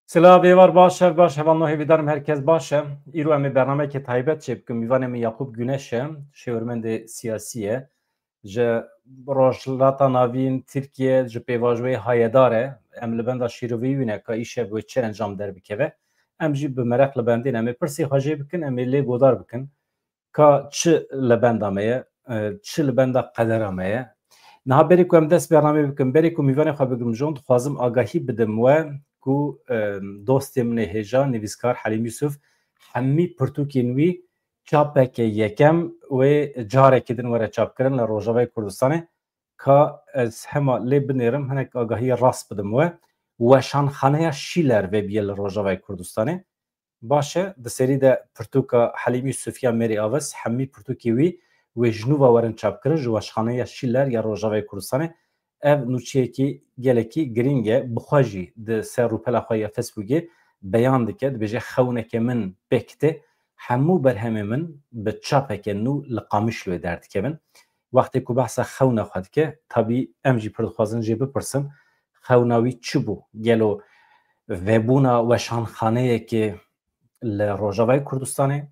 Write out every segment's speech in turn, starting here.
Silah var baş hevan hevidarım herkes başe. İru emi bername ke taybet çepkim mivan emi Yakup Güneş'e şevrmende siyasiye je rojlata navin Türkiye je pevajwe hayedare em li benda şirovi wine ka işe bu çe encam der bikeve em jî bi merak li bendin em pirsi hacê bikin em lê godar bikin ka çi li benda me ye çi li benda qedera me ye niha berî ku em dest bername bikin berî ku mivanê xwe bigim jon dixwazim agahî bidim we ku dostê min ê hêja nivîskar Helîm Yusuf hemî pirtûkên wî çapeke yekem wê carekê din were çapkirin li Rojavayê Kurdistanê ka ez hema lê binêrim hinek agahiya rast bidim we weşanxaneya Şîler vebiye li Rojavayê Kurdistanê baş e di serî de pirtûka Helîm Yusuf ya Mêrî Avês hemî pirtûkê wî wê ji nû ve werin çapkirin ji weşxaneya Şîler ya Rojavayê Kurdistanê ev nûçiyekî gelekî giring e bixwe jî di ser rûpela xwe ya Facebookê beyan dike dibêje xewneke min pêkite hemû berhemê min bi çapeke nû li Qamişloyê derdikevin wextê ku behsa xewna xwe dike tabî em jî pir dixwazin jê bipirsin xewna wî çi bû gelo vebûna weşanxaneyekê li Rojavayê Kurdistanê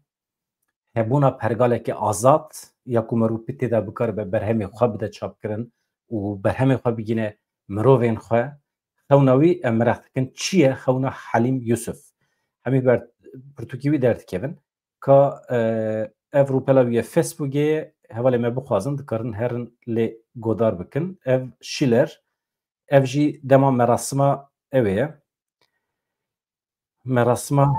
hebûna pergalekê azad ya ku merûpî têda bikaribe berhemê xwe bide çapkirin û berhemê xwe bigîne mirovên xwe xewna wî em merak dikin çi ye xewna Helîm Yusuf hemî ber pirtûkî wî derdikevin ka ev rûpela wî ya Facebookê hevalê me bixwazin dikarin herin lê godar bikin ev Şîler ev jî dema merasima ew ye merasima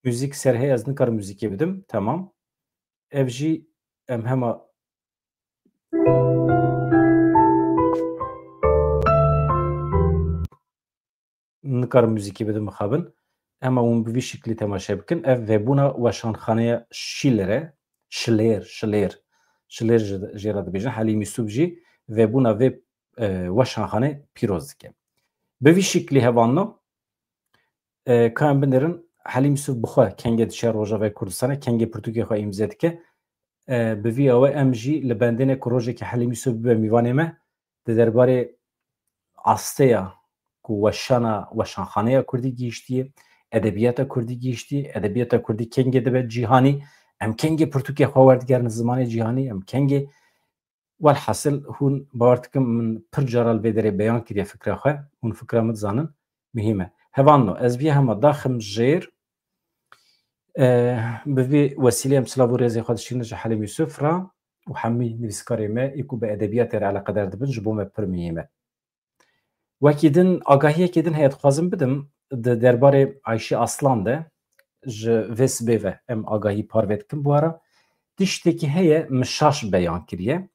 müzik serhê ez nikarim müzîkê bidim temam ev jî em hema nikarim müzîkê bidim bixabin ema hûn bi vî şiklî temaşe bikin ev vebûna weşanxaneya Şîlerê Şilêr jê re dibêjin Helîm Yusuf jî vebûna vê weşanxane pîroz dike bi vî şiklî hevanno ka em binêrin Helîm Yusuf bixwe kengê diçe Rojavayê Kurdistanê kengê pirtûkê xwe îmze dike bi vî awe em jî li bendêne ku rojekê Helîm Yusuf bibe mîvanê me di derbarê asteya ku weşanxaneya Kurdî gihîştiye edebiyata Kurdî gihîştiye edebiyata Kurdî kengê dibe cîhanî em kengê pirtûkê xwe werdigerin zimanê cîhanî em kengê welhasıl hûn bawer dikim min pir cara li vê derê beyan kiriye fikra xwe hûn fikra min dizanin mihîm e hevanno ez vî hema daxim jêr bi vê wesilê em silav û rêzê xwe dişînin ji Helîm Yusuf ra û hemî nivîskarê me êku bi edebiyatê re eleqedar dibin ji bo me pir mihîm e wekî din agahiyekê din heye dixwazim bidim di derbarê Ayşe Aslan de ji vê sibê ve em agahî parve dikin bu ara tiştekî heye min şaş beyan kiriye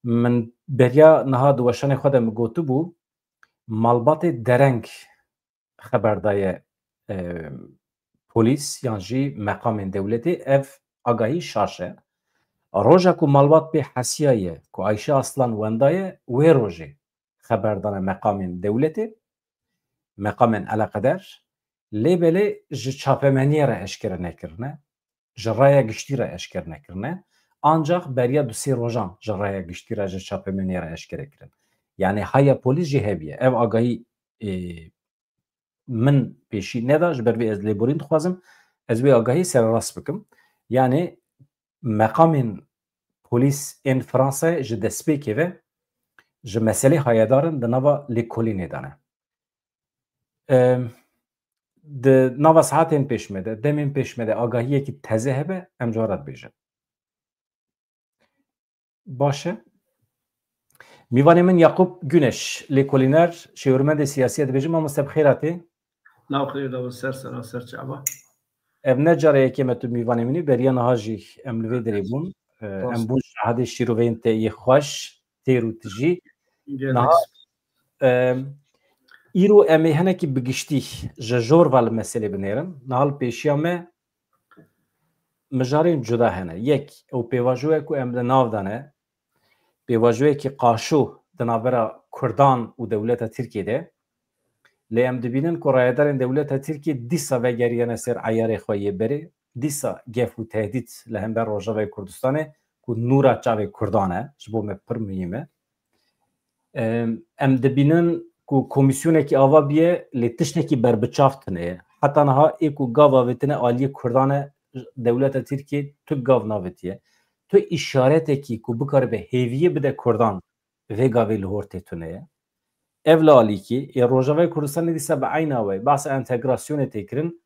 min beriya niha di weşanê xwe de min gotibû malbatê dereng xeber daye polîs yan jî meqamên dewletê ev agahî şaş e roja ku malbat pê hesiya ye ku Ayşe Aslan wenda ye wê rojê xeber dane meqamên dewletê meqamên eleqedar lêbelê ji çapemeniyê re eşkere nekirine ji raya giştî re eşkere nekirine ancak beriya du sê rojan ji raya giştî re ji çapemeniyê re eşkere kirin yani haya polîs jî hebiye ev agahî min pêşî neda ji ber vê ez lêborîn dixwazim ez wê agahî serrast bikim yani meqamên polîsên Fransayê ji destpêkê ve ji meselê hayedarin di nava lêkolînê dane di nava saetên pêşme de demên pêşme de agahiyekî teze hebe em cara dibêjin baş e mîvanê min Yakup Güneş lêkolîner şêwirmendê siyasî dibêjim mamoste bi xêr hatî ev ne careyekê me tu mîvanê min beriya niha jî em li vê derê bûn em bûn şahidê şîroveyên te yê xweş têr û tijî niha îro em ê hinekî bi giştî ji jorva li meselê binêrin niha li pêşiya me mijarên cuda hene yek ew pêvajoyek ku em li nav dane pêvajoyekî qaşû di navbera Kurdan û dewleta Tirkiye de lê em dibînin ku rayedarên dewleta Tirkiye dîsa vegeriyene ser eyarê xwe yê berê dîsa gef û tehdît li hember Rojavayê Kurdistanê ku nûra çavê Kurdan e ji bo me pir mihîm e em dibînin ku komisyonekî ava biye lê tiştekî berbiçav tune ye. Heta niha ê ku gav avêtine aliyê Kurdan e dewleta Tirkiye tu gav navêtiye. Tu îşaretekî ku bikaribe hêviyê bide Kurdan vê gavê li hor tê tune ye. Ev li alîkî ê Rojavayê Kurdistanê dîsa bi eyna we behsa entegrasyonê tê kirin.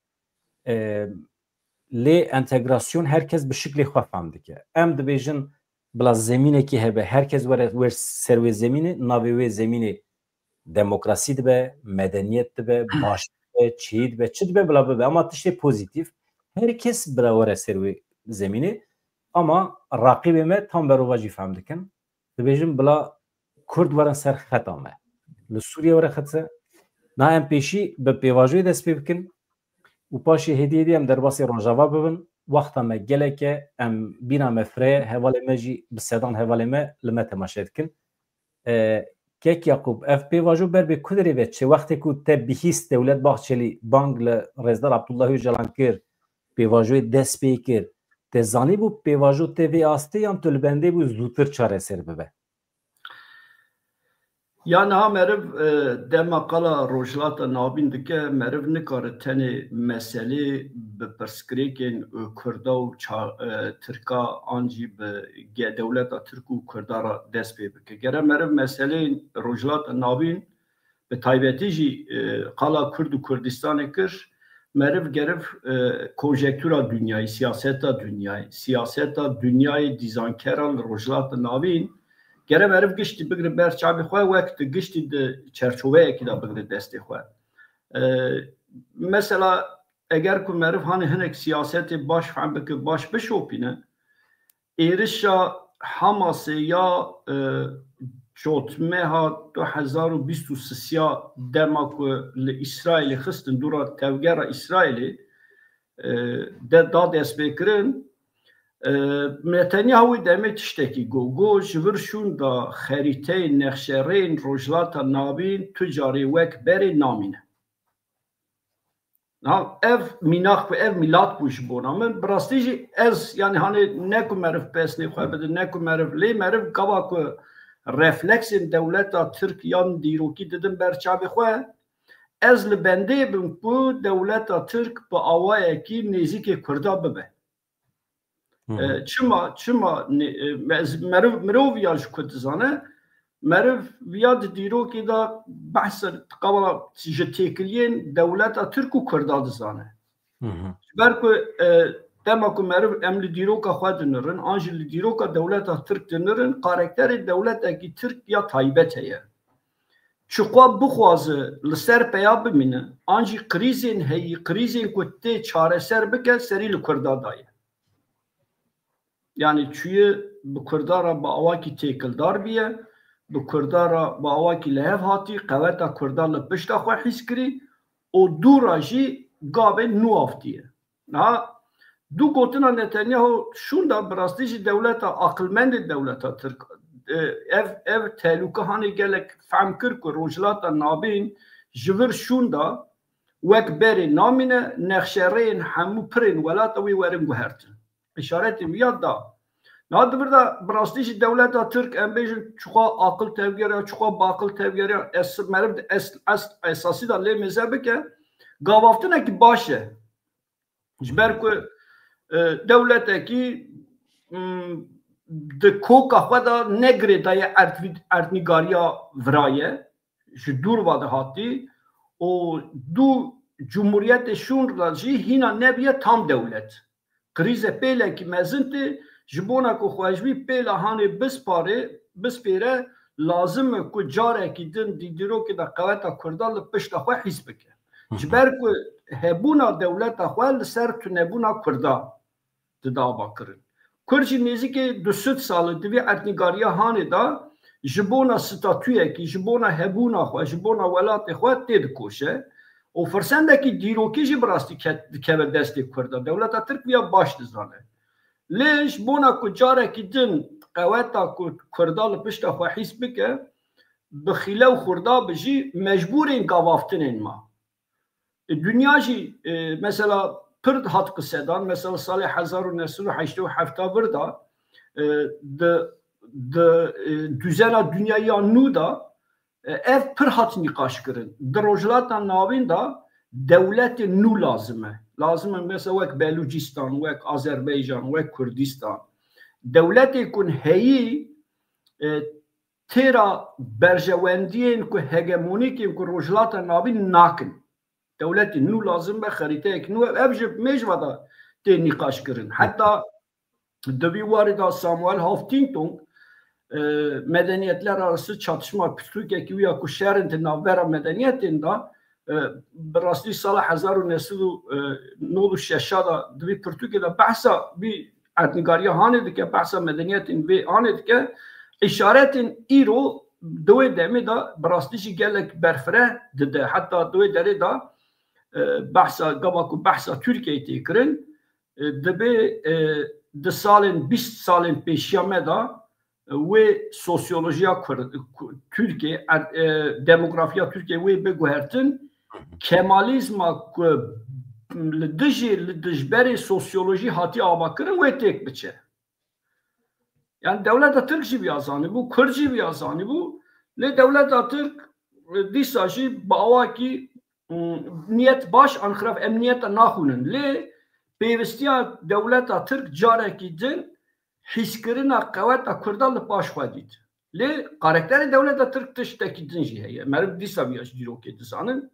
Lê entegrasyon herkes bi şiklê xwe fehm dike. Em dibêjin bila zemînekî hebe herkes were ser wê zemînê navê wê zemînê demokrasî dibe, medeniyet dibe, baş dibe, çî dibe, çi dibe bila bibe ama tiştê pozîtîv. Herkes bila were ser wê zemînê ama raqîbê me tam berova jî fehm dikin. Dibêjin bila Kurd werin ser xeta me. Li Sûriye were xetse na em pêşî bi pêvajoyê dest pê bikin û paşê hêdiyê em derbasê Rojava bibin. Wexta me geleke em bîna me fireye hevalê me jî bi sedan hevalê me li me temaşe dikin. Kek Yakub ev pêvajo ber bê Kuderê ve çi wextê ku te bihîst Dewlet Baxçelî bang li Rêzdar Abdullahî Öcalan kir pêvajoyê dest pê kir. Te zanî bû pêvajo te vê astê yan tu li bendê bû zûtir çareser bibe? Yani ha meriv dema qala rojlata navîn dike meriv nikare tenê meselê bi pirsgirêkên Kurda û Tirka an jî bi dewleta Tirk û Kurda ra dest pê bike. Gere meriv meseleyên rojlata navîn bi taybetî jî qala Kurd û Kurdistanê kir meriv geriv konjektûra dünyayê, siyaseta dünyayê dîzankeran rojlata navîn gere meriv giştî bigire ber çavê xwe wek di giştî di çerçoveyekî de bigire destê xwe. Mesela eger ku meriv hani hinek siyasetê baş fehm bike baş bişopîne êrişa Hamasê ya cotmeha 2023 dema ku li İsrailê xistin dûra tevgera İsrailê da destpêkirin Netanyahu demê tiştekî got ji vir şûn da xerîteyên nexşereyên rojlata navîn tu carê wek berê namîne. Ev mînax ve ev milat bû ji bona min bi rastî jî ez yani hani ne ku meriv pesnê xwe bide ne ku meriv lê meriv gava ku refleksên dewleta Tirk yan dîrokî didin ber çavê xwe ez li bendê bim ku dewleta Tirk bi awayekî nêzîkê Kurda bibe. Çima mirov ya ji ku dizane meriv viya di dîrokê da behsa qawala ji têkiliyên dewleta Tirk û Kurda dizane. Ber ku dema ku meriv em li dîroka xwe dinirin an jî li dîroka dewleta Tirk dinirin karakterê dewletekî Tirk ya taybet heye. Çi xwe bixwaze li ser peya bimîne an jî krîzên heyî krîzên ku tê çareser bike serî li Kurda daye. Yani çûye bi Kurda ra bi awakî têkildar biye, bi Kurda ra bi awakî lehev hatî, qeweta Kurda li pişta xwe hîs kirî û dûra jî gavê nû aftiye. Du gotina Netanyahu şûn da bi rastî jî dewleta aqilmendê dewleta Tirk ev tehlûke hanê gelek fehm kir ku rojlata navîn ji vir şûn da wek berê namîne nexşereyên hemû pirên welata wê werin guhertin. İşaretê miya da. Nadibir da bi rastî jî dewleta Tirk em bêjin çuxa aqil tevgeriya, çuxa baqil tevgeriya meriv esasî da lê mêze bike gavaftinekî baş e. Ji ber ku dewletekî di koka xwe da negirê daye erdnîgariya viraye ji dûr va dihatî û du cumhuriyetê şûn da jî hîna nebiye tam dewlet. Krîze pêlekî mezin tê ji bona ku xwejbî pêla hanê bispêre lazim e ku carekî din dîrokê da qeweta Kurda li pişta xwe hîs bike. Ji ber ku hebûna dewleta xwe li ser tunebûna Kurda didava kirin. Kurd jî nêzîkî du sed salê divê erdnîgariya hanê da ji bona statûyekî ji bona hebûna xwe ji bona welatê xwe tê dikoşe û firsendekî dîrokî jî bi rastî dikeve destê Kurda. Dewleta Tirk viya baş dizane. Lê ji bona ku carekî din qeweta ku Kurda li pişta xwe hîs bike bi xîlew xurda bi jî mecbûrên gavaftinên ma. Dünya jî mesela pir hat qisedan mesela salê 1987 vir da di düzena dünyaya nû da ev pir hat nîqaş kirin. Di rojhilata navîn da dewletê nû lazim e. Lazim e mesela wek Belûcistan, wek Azerbaycan, wek Kurdistan. Dewletê ku heyî têra berjewendiyên ku hegemonîkên ku rojhilata navîn nakin. Dewletê nû lazim be, xerîteyek nû ev ji mêjva da tê nîqaş kirin. Heta di vî warê da Samuel Huntington medeniyetler arası çatışma pirtûkekî wî ku şerên di navbera medeniyetên da bi rastî sala 1996 da di vî pirtûkê de behsa vî erdnîgariya hanê dike, behsa medeniyetên vê hanê dike, îşaretên îro di wê demê da bi rastî jî gelek berfire dide. Heta di wê derê da behsa gava ku behsa Tirkiyeyê tê kirin, dibe di salên 20 salên pêşiya me da wê sosyolojiya Tirkiye, demografiya Tirkiye wê biguhertin, Kemalizma ku li dijî li dijberê sosyolojî hatî avakirin wê têk biçe. Yani Devleta Tirk jî vîya zanîbû, Kurd jî vîya zanîbû, lê Devleta Tirk dîsa jî bi awakî niyet baş an xiraf emniyeta naxwînin. Lê pêvistiya Devleta Tirk carekî din hîskirina qeweta Kurda li paş xwe dît. Lê karakterê Devleta Tirk tiştekî din jî heye. Meriv dîsa vîya ji dîrokê dizanin.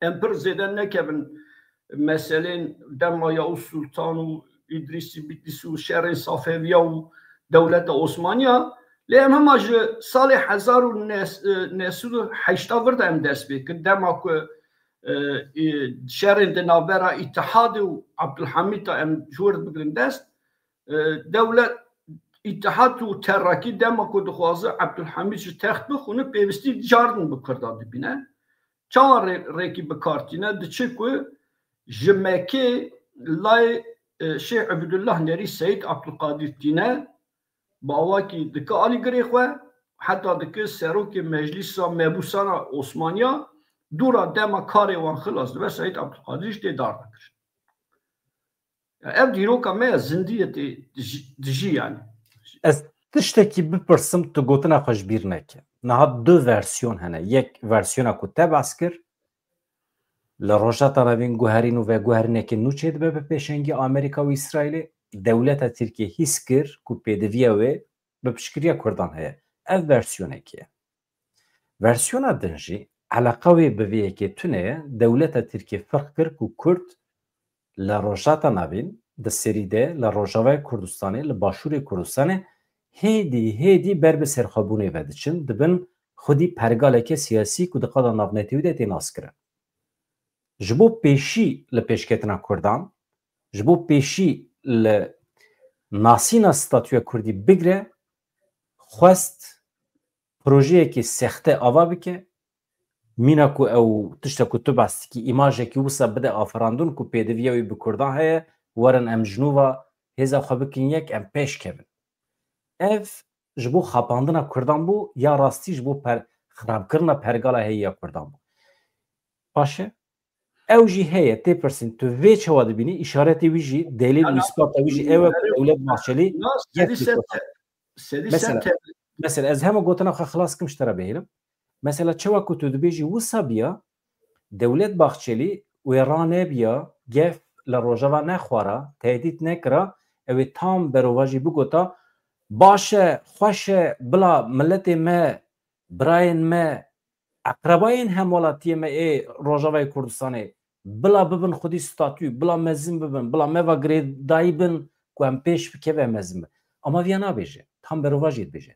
Em pir zêde nekevin meselên dema Yavuz Sultan û İdrîsî Bitlisî û şerên Safeviya û Devleta Osmaniya. Lê em hema ji salê 1980 vir de em dest pê kirin. Dema ku şerên di navbera İtihadê û Abdulhamîd em ji wir bigirin dest. Devlet İtihad û Terrakî dema ku dixwaze Abdulhamîd ji text bixwîne, pêwîstî cardin bi Kurda dibîne. Çawa rêkî bikartîne diçe ku ji Mekkê layê Şeyh Ebdullah Nerî Seyid Abdulkadir tîne bi awakî dike alîgirê xwe, heta dike serokê Meclîsa Mebûsana Osmaniya, dûra dema karê wan xilas dibe, Seyid Abdulkadir jî tê dar dikir. Ev dîroka me ya zindiyê tê dijî yani. Ez tiştekî bipirsim tu gotina xwe ji bîr neke. Niha du versiyon hene. Yek versiyona ku te bas kir, li rojata navîn guherîn û veguherînekê nû çê dibe bi pêşengî Amerîka û İsraîlê. Dewleta Tirkiye hîs kir ku pêdiviya wê bi piştgiriya Kurdan heye. Ev versiyonekî ye. Versiyona din jî eleqa wê bi vê yekê tune ye, Dewleta Tirkiye firq kir ku Kurd li rojata navîn di serî de li Rojavayê Kurdistanê li başûrê Kurdistanê hêdî ber bi serxwebûnê ve diçin, dibin xwedî pergaleke siyasî ku di qada navnetî wî de tê naskirin. Ji bo pêşî li pêşketina Kurdan, ji bo pêşî li nasîna statûya Kurdî bigire, xwest projeyekî sexte ava bike, mîna ku ew tişta ku tu bastikî îmajekî wisa bide afirandin ku pêdiviya wî bi Kurdan heye, werin em ji nû hêza xwe bikin yek em pêş kevin. Ev ji bo xapandina Kurdan bû ya rastî ji bo xirabkirina pergala heyî Kurdan bû. Paşe ew jî heye tê pirsîn tu vê çawa dibînî îşaretê wî jî delîl û îspata wî jî ew e ku Dewlet Bahçelî mesela ez hema gotina xwe xilas kim ji te re bihêlim. Mesela çawa ku tu dibêjî wisa biya Dewlet Bahçelî wê ranebiya gef li rojava nexwara, tehdît nekira, ew ê tam berova jî bigota baş e, xweş e, bila milletê me, birayên me, eqrebayên hemwelatiyê me ê Rojavayê Kurdistanê bila bibin xwedî statû, bila mezin bibin, bila meva girêdayî bin ku em pêş bikeve mezin bin. Ama vîya nabêje, tam berova jî dibêje.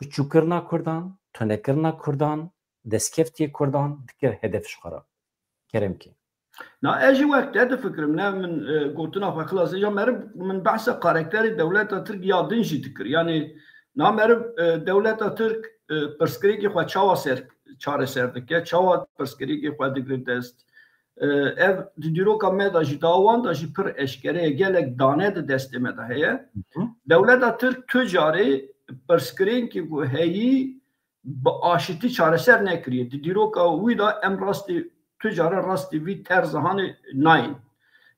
Biçûkirina Kurdan, tunekirina Kurdan, destkeftiyê Kurdan dikir hedef ji xwe re. Keremkî. Na eji wek te difikirim ne min gotina xwe xilas êja meriv min behsa karakterê Dewleta Tirk ya din jî dikir. Yani na meriv Dewleta Tirk pirsgirêkê xwe çawa çareser dike, çawa pirsgirêkê xwe digire dest. Ev di dîroka me da jî dawan da jî pir eşkere ye, gelek dane di destê me de heye. Dewleta Tirk tu carê pirsgirêkê ku heyî bi aşitî çareser nekiriye. Di dîroka wî da em rastî tüccara rastî vî terzihanê nayên.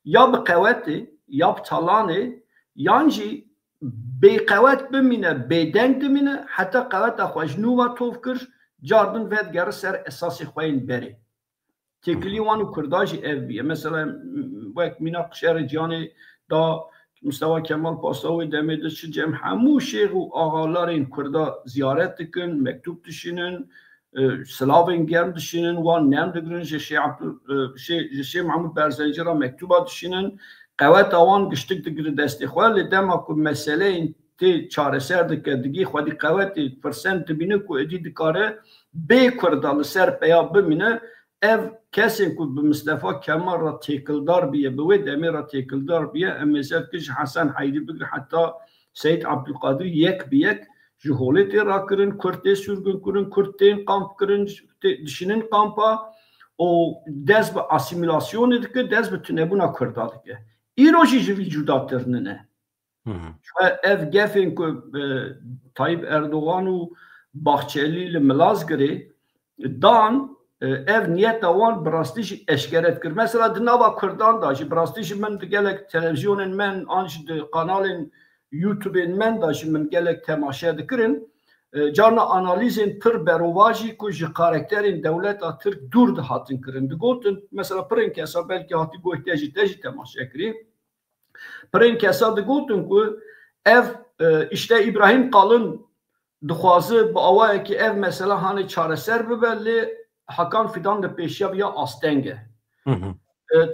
Ya bi qewetê, ya bi talanê, yan jî bêqewet bimîne, bêdeng dimîne, heta qeweta xwe ji nû ve tov kir, cardın ve geri ser esası xoyin beri. Tekli vanu kurdajı ev biye. Mesela vek minak şehri cani da Mustafa Kemal Paşaoğlu demedi ki cem hamu şeyh u ağaların kurda ziyaret dikin, mektup düşünün, Slavın germ düşünün, van nem dikin, Şeyh Mahmud Berzencira mektuba düşünün, qevet avan giştik dikir destekli dema ku meseleyin te çareser dike digi xwedi qevet fırsent dibine ku edi dikare bê kurda li ser peya bimine ev kesin ku bi Mustafa Kemal ra têkildar biye bi wê demê ra têkildar biye em mêzer kir ji Hesen Heydî bigir heta Seyyid Abdülkadir yek bi yek ji holê tê rakirin Kurd tê sürgün kirin Kurd tên kamp kirin dişinin kampa o dest bi asimilasyonê dike dest bi tunebûna Kurda dike îro jî ji vî cudatirine ne ev gefên ku Tayyip Erdoğan û Bahçeli li Milazgirê dan ev niyeta wan bi rastî jî eşkeret kir. Mesela di nava Kurdan da jî bi rastî jî min di gelek televizyonên min an jî di kanalên YouTubeên min da jî min gelek temaşe dikirin. Carna analizên pir berova jî ku ji karakterên dewleta Tirk dûr dihatin kirin. Digotin mesela pirên kesa belkî hatî gohte jî te jî temaşe kirî. Pirên kesa digotin ku ev işte İbrahim Kalın dixwaze bi awayekî ev mesela hani çareser bibe lê Hakan Fidan li pêşiya ya astenge.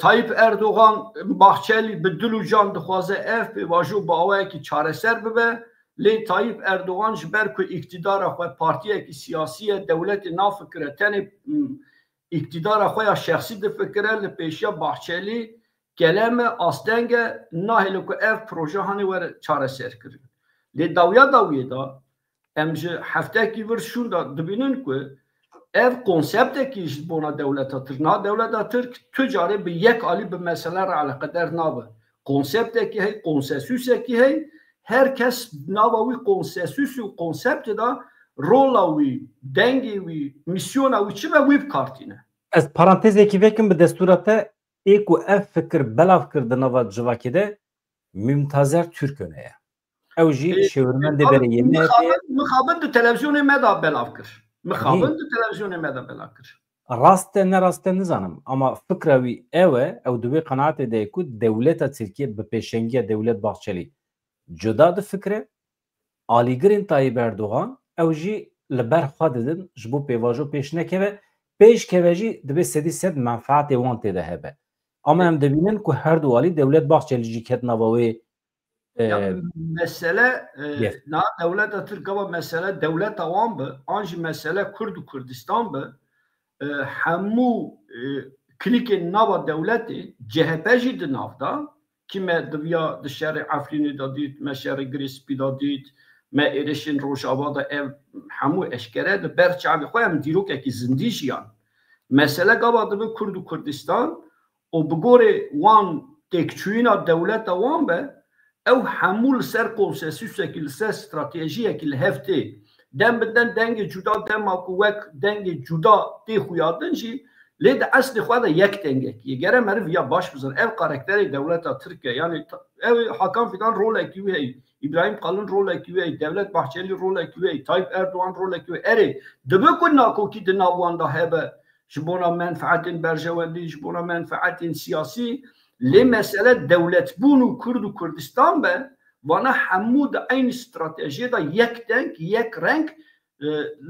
Tayyip Erdoğan Bahçeli bi dil û can dixwaze ev pêvajo bi awayekî çareser bibe lê Tayyip Erdoğan ji ber ku iktidara xwe partiyekî siyasî ye dewletê nafikire tenê iktidara xwe ya şexsî difikire li pêşiya Bahçeli geleme astenge nahêle ku ev proje hani were çareser kirin. Lê dawiya dawiyê da em ji heftekî vir şûn da dibînin ku ev konseptekî ji bona dewleta Tirk na dewleta Tirk tu carê bi yek alî bi mesele re eleqedar nabe. Konseptekî hey, konsensûsekî hey, herkes nava wî konsensûs û konseptê da rola wî, dengê wî, misyona wî çi ve wî bikartîne. Ez parantezekî vekim bi destûra te ê ku ev fikir belav kir di nava civakê de Mümtazer Türköne ye. Ew jî şêwirmendê berê yê mixabin di televizyonê me da belav kir. Mixabin di televizyonê me da belav kir. Rast e ne rast e nizanim ama fikra wî ew e ew di wê qenaetê de ye ku dewleta Tirkiye bi pêşengiya dewlet Bahçelî cuda difikire alîgirên Tayyip Erdoğan ew jî li ber xwe didin ji bo pêvajo pêş nekeve pêşkeve jî dibe sedî sed menfaetê wan tê de hebe. Ama em dibînin ku her du alî dewlet Bahçelî jî ket nava wê mesele na dewleta Tirk ava mesele dewleta wan bi an jî mesele Kurd û Kurdistan bi hemû klîkên nava dewletê CHP jî di nav da ki me diviya di şerê Efrînê da dît me şerê Girêspî da dît me êrişên Rojava da ev hemû eşkere di ber çavê xwe em dîrokekî zindî jiyan. Mesele gava dibe Kurd û Kurdistan û bi gorê wan têkçûyîna dewleta wan be ew hemû li ser konsensûsekî li ser stratejiyekî li hev tê dem bi dengê cuda dema ku wek dengê cuda tê xuyadin jî lê di eslê xwe de yek dengekî ye gere meriv ya baş bizin ev karakterê dewleta Tirkiye yani ev Hakan Fidan rolekî wê hey İbrahim Kalın rolekî wê hey Devlet Bahçeli rolekî wê hey Tayyip Erdoğan rolekî wê erê dibe ku nakokî di nav wan da hebe ji bona menfaetên berjewendî ji bona menfaetên siyasî lê mesele dewletbûn û Kurd û Kurdistan be vana hemû di aynı stratejiyê da yek deng yek renk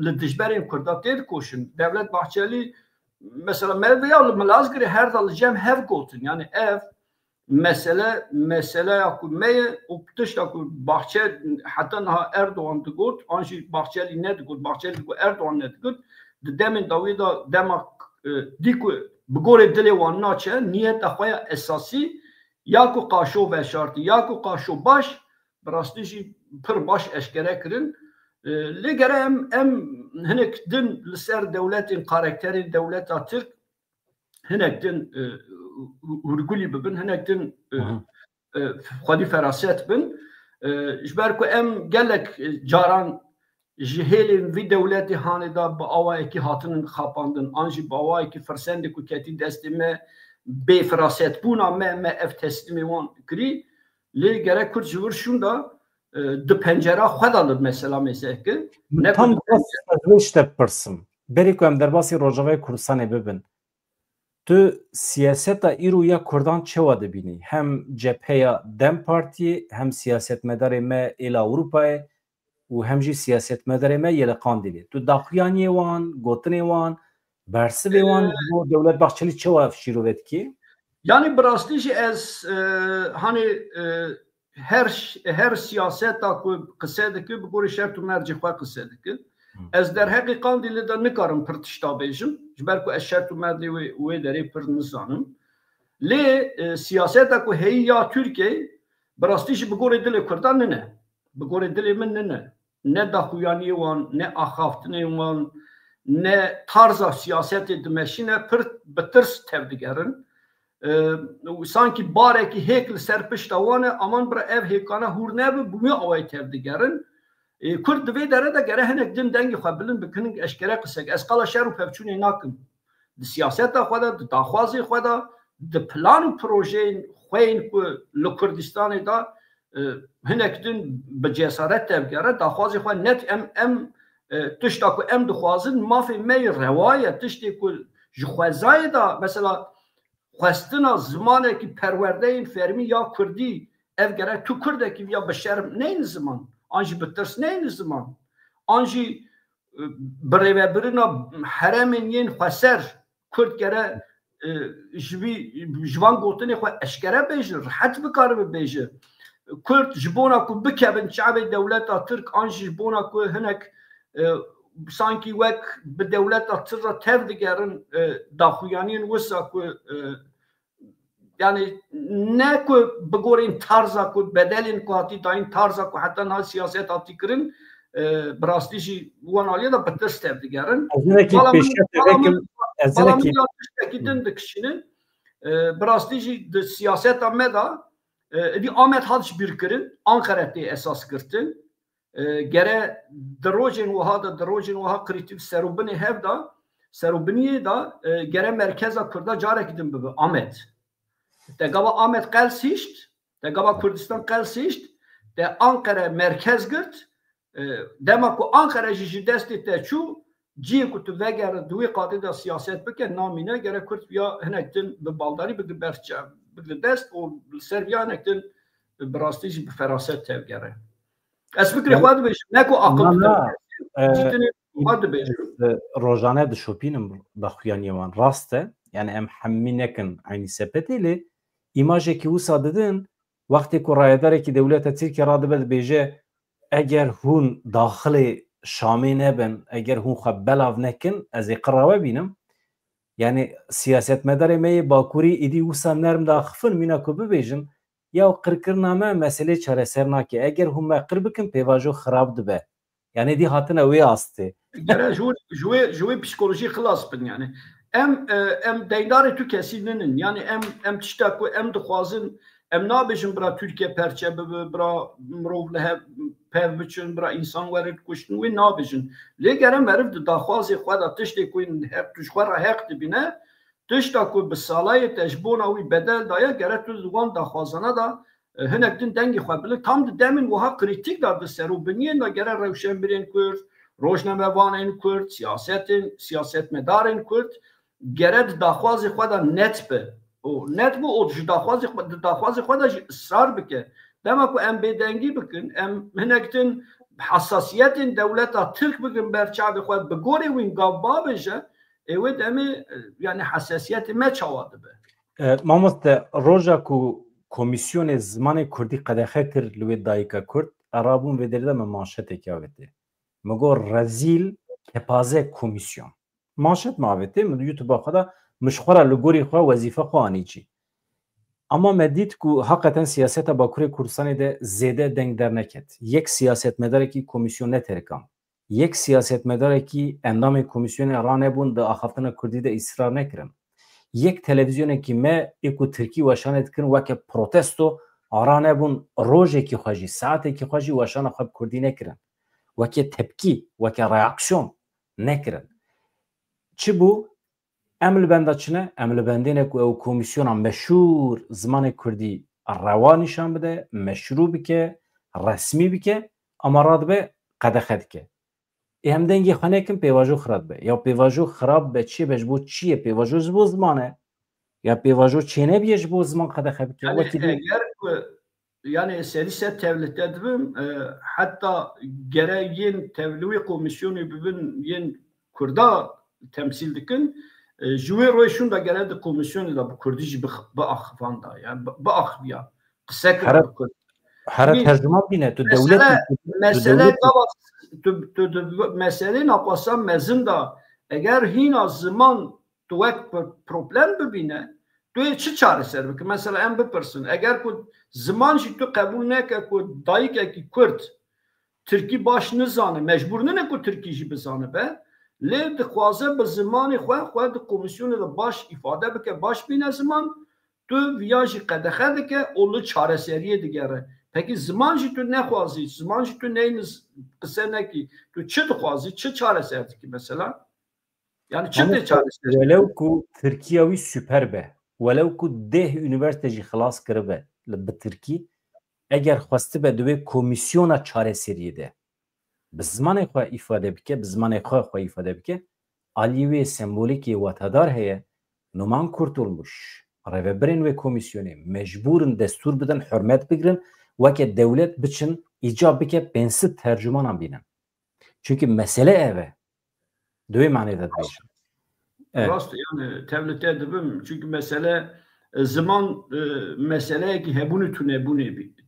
li dijberên Kurda tê dikoşin. Devlet Bahçeli mesela merveya li Milazgirê her da li cem hev gotin yani ev mesele ya ku me û tişta ku Bahçe heta niha Erdoğan digot an jî Bahçeli ne digot Bahçeli ku Erdoğan ne digot di demên dawî da dema dî ku bi gorê dilê wan naçe niyeta xwe ya esasî ya ku qaşo veşartî ya ku qaşo baş bi rastî jî pir baş eşkere kirin lê gere em hinek din li ser dewletên karakterên dewleta Tirk hinek din hûrgulî bibin hinek din xwedî feraset bin ji ber ku em gelek caran ji hêlên vî dewletê hanê da bi awayekî hatinin xapandin an jî bi awayekî firsendê ku ketî destê me bê ferasetbûna me ev teslîmê wan kirî lê gerek Kurd ji wir şûn da د پنجره خودالب mesela ki ne tam işte pırsım. Beri ku em derbasî Rojavayê Kurdistanê bibin. Tu siyaseta îro ya Kurdan çawa dibînî? Hem cepheya Dem Partiyê, hem siyasetmedarê me êla Ewropayê û hem jî siyasetmedarê me yê li Kandilê. Tu daxuyaniyê wan, gotinê wan, bersivê wan bo Dewlet Bahçelî çawa şîrove dikî? Yani birastî jî ez hani her siyaseta ku qise dike bi gorî şert û mercê xwe qise dike. Ez derheqê Kandilê de nikarim pir tişta bêjim ji ber ku ez şert û merdê wê derê pir nizanim. Lê siyaseta ku heyî ya Tirkiye birastî jî bi gorî dilê Kurdan nine. Bi gorî dilê min nine. Ne daxuyaniyê wan, ne axaftinê wan, ne tarza siyasetê dimeşîne pir bi tirs tev digerin. Sanki barekî hêk li ser pişta wan e aman bira ev hêkane hûr nebe bûye awayê tev digerin. Kurd divê dere de gere hinek din dengê xwe bilin bikin eşkere qisek. Ez qala şer û pevçûnê nakim. Di siyaseta xwe de, di daxwazê xwe de, di plan û projeyên xwe ku li Kurdistanê da hinek din bi cesaret tev gere daxwazê xwe net em tişta ku em dixwazin mafê me yê rewa ye tiştê ku ji xwezayê da mesela xwestina zimanekî perwerdeyên fermî ya Kurdî ev gerek tu Kurdekî ya bi şerm neyên ziman an jî bi tirs neyên ziman an jî bi rêvebirina heremên yên xweser Kurd gere ji van gotinê xwe eşkere bêje rihet bikare bibêje Kurd ji bona ku bikevin çavê dewleta Tirk an jî ji bona ku hinek sanki wek bi dewleta Tirk tev digerin daxuyaniyên wisa ku yani ne ku bi gorîn tarza ku bedelên ku hatî dayîn tarza ku heta niha siyaset hatî kirin bi rastî jî wan aliyê de bi tirs tev digerin. Tiştekî din dikişînin bi rastî jî di siyaseta me da dî Amed hat ji bîrkirin Anqeretê esas girtin gere di rojên wiha da di rojên wiha krîtîk serûbinê hev da serûbiniyê da gere merkeza Kurda carekî din bibe Amed. Te gava Amed qels hîşt, te gava Kurdistan qels hîşt, te Ankara merkez girt, dema ku Ankara ji destê te çû, ciyê ku tu vegere duwê qadê da siyaset bike namîne gere Kurd ya hinek din bi baldarî bigire berçe bigire dest û li ser ya hinek din bi rastî jî bi feraset tev gere. Ez fikrê xwe dibêjim ne ku aqil xwe dibêjim. Rojane dişopînim daxuyaniyê wan rast e yani em hemî nekin aynî sepetê lê îmajekî wisa didin wextê ku rayedarekî dewleta Tirkiye radibe dibêje eger hûn daxilê Şamê nebin eger hûn xwe belav nekin ez ê qira we bînim yani siyasetmedarê me yê Bakurî êdî wisa nerm da xifin mîna ku bibêjin ya qirkirina me meselê çareser nake eger hûn me qir bikin pêvajo xirab dibe yani dî hatine wê astê gere ji wê psikolojî xilas bin yani em deydarê tu kesî ninin yani em tişta ku em dixwazin em nabêjin bira Tirkiye perçe bibe bira mirov li hev pev biçin bira însan were kuştin wê nabêjin lê gere meriv di daxwazê xwe da tiştê ku tu ji xwe re heq dibîne tişta ku bi salayê te ji bona wî bedel daye gere tu ji wan daxwazana da hinek din dengê xwe bilin tam di demên wiha krîtîk da di serûbiniyên da gere rewşenbirên Kurd rojnamevanên Kurd siyasetmedarên Kurd gere di daxwazê xwe da net be net bu o ji daxwazê xwe da jî ısrar bike dema ku em bêdengî bikin em hinek din hassasiyetên dewleta Tirk bikin berçavê xwe bi gorî wîn gav babêje wê demê yani hassasiyetê me çawa dibe. Mamoste roja ku Komisyonê Zimanê Kurdî qedexe kir li wê dayîka Kurd erabûn vê derê de me manşetekî avêtiye me got rezîl kepaze komisyon manşet me avêtiye min YouTube'a xwe da mişxwera li gorî xwe wezîfe xwe anîçî ama me dît ku heqeten siyaseta Bakurê Kurdistanê de zêde deng derneket yek siyasetmedarekî komisyon neterikan yek siyasetmedarekî endamê komisyonê ranebûn di axaftina Kurdî de îsrar nekirin yek televizyonekî me ê ku Tirkî weşanê dikin weke protesto ara nebûn rojekî xwe jî saetekî xwe jî weşana xwe bi Kurdî nekirin weke tepkî weke reaksiyon nekirin çi bû em li benda çine em li bendêne ku ew komisyona meşhûr zimanê Kurdî rewa nîşan bide meşrû bike رسمی بکه اما راد به قدخه دکه هم دنگی خانه کم پیواجو خراب به یا پیواجو خراب به چیه بجبو چیه پیواجو زبو زمانه یا پیواجو چینه بیش بو زمان قدخه بکه Yani وقتی eğer yani serise devlette dibim hatta gere yen tevlûî komisyonu bibin yen Kurda temsil dikin jûê roy şûn da gere di komisyonu da bu Kurdî jî biaxivan da yani biaxiviya qise kira bi Kurd. Her tercüman bine tu devlet Mesele mesele napasam mezin da eğer hina zaman tu ek problem bibine تو چه چاره سر بکن مثلا ام بپرسن اگر کو زمان شی تو قبول نکه کو دایک کی کرد ترکی باش نزانه مجبور نه کو ترکی جی بزانه به لی دخوازه به زمان خو د کمیسیون د باش ifade بکه باش بینه زمان تو ویاجی قدخه دکه اولو چاره سریه دیگره peki zaman جی تو نخوازی zaman جی تو نینز قصه نکی تو چه دخوازی چه چاره سر کی مثلا yani çe çare sر ولو کو ترکیه وی سوپر به ولو کو ده üniversiteci خلاص کربه به ترکی اگر خواسته به دوی کمیسیون چاره سریه ده به زمان خو ifade بکه به زمان خو ifade بکه علیوی سمبولیکی واتادار هیه نمان kurtulmuş رهبرین و کمیسیونی مجبورن دستور بدن حرمت بگیرن وکه devlet biçin icab bike bensi tercüman binen. Çünkü mesele eve. Döve manada diyeceğim. Rast yani devlete dibim çünkü mesele zaman mesele ki hebunu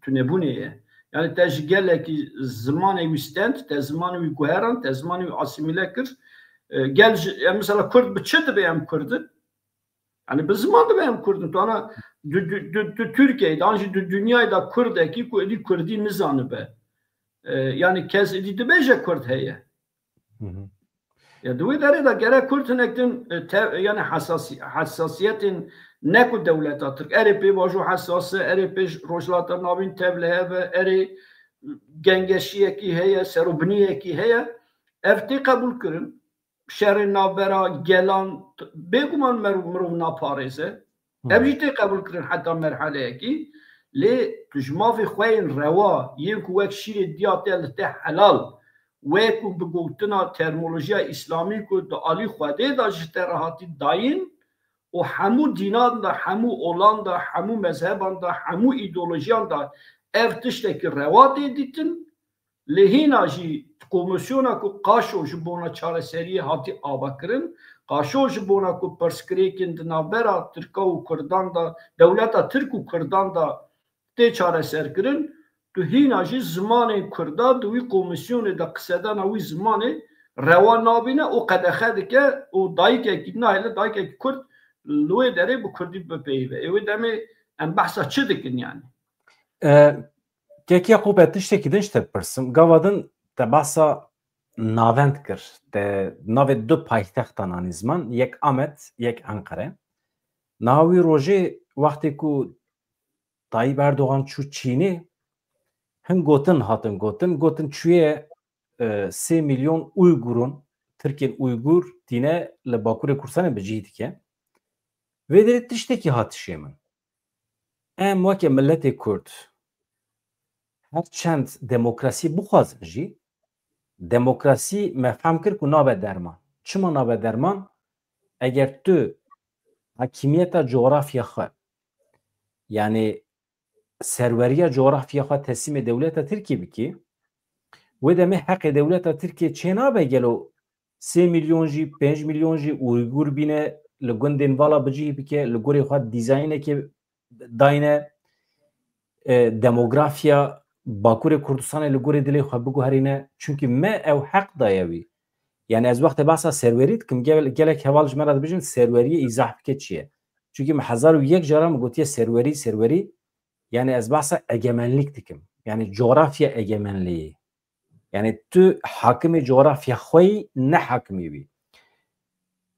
tunebuniye yani tecgele ki zaman evistent te zaman vi koheran te zaman vi asimile kir gel mesela Kurd biçedi beyem Kurdu yani bir zaman da beyem Kurdu to ana Türkiye'de anji dünyada Kurd'aki ku Kurdi nizanı be yani kez edildi beje Kurd heye ya دوی داره دا گره کورتن اکتن yani hassasiyetin ne ku devlet atırk eri pe baju hassası eri pe rojlata navin tevlehe ve eri gengeşiye ki heye serubniye ki heye efti kabul kırın şerri nabera gelan beguman merov napareze evjite kabul kırın hatta merhaleye ki le tujmafi khoyin rewa yen ku vek şiri diyatel te halal ویکو بگوتنا ترمولوژی اسلامی کو د علی خواده دا جته راحتی داین و همو دینان دا همو اولان دا همو مذهبان دا همو ایدئولوژیان دا افتشتکی روات دیتن لهینا جی کمیسیونا کو قاشو جبونا چاره سری هاتی آبا کرن قاشو جبونا کو پرسکریکن دنابرا ترکا و کردان دا دولتا ترک و کردان دا تی چاره سر کرن تو هینا جی زمان کردا دوی کمیسیون دا قصدان اوی زمان روان نابینه او قدخه دکه او دایکه کی نه دایکه کی کرد لوی داره bu کردی بپیوه اوی دمی ام بحثا چه دکن yani Keki Yakub tiştekî din şte pirsim gavadin te bahsa navend kir te navê du paytextan anî ziman yek Amet yek Ankara navî rojê wextê ku Tayyip Erdoğan çû Çînê hin gotin çûye 3 milyon Uygurun Tirkên Uygur tîne li Bakurê Kurdistanê bicî dike vê derê tiştekî hatişê min em weke milletê Kurd her çend demokrasî bixwazin jî demokrasî mefhem kir ku nabe derman çima nabe derman eger tu hakimiyeta coğrafya xwe yani serweriya coğrafya xwe teslimê dewleta Tirkiye bikî wê demê heqê dewleta Tirkiye çê nabe gelo 3 milyon jî 5 milyon jî Uygur bîne li gundên vala bicî bike li gorê xwe dîzaynekê dayne demografya Bakurê Kurdistanê li gorê dilê xwe biguherîne çünkü me ew heq daye wî yani ez wextê behsa serwerî dikim gelek heval ji me re dibêjin serweriyê îzah bike çi ye çünkü me 1001 jara me gotiye serwerî yani ez behsa egemenlik dikim yani coğrafya egemenliği yani tu hakimê coğrafya xwe ne hakimî wî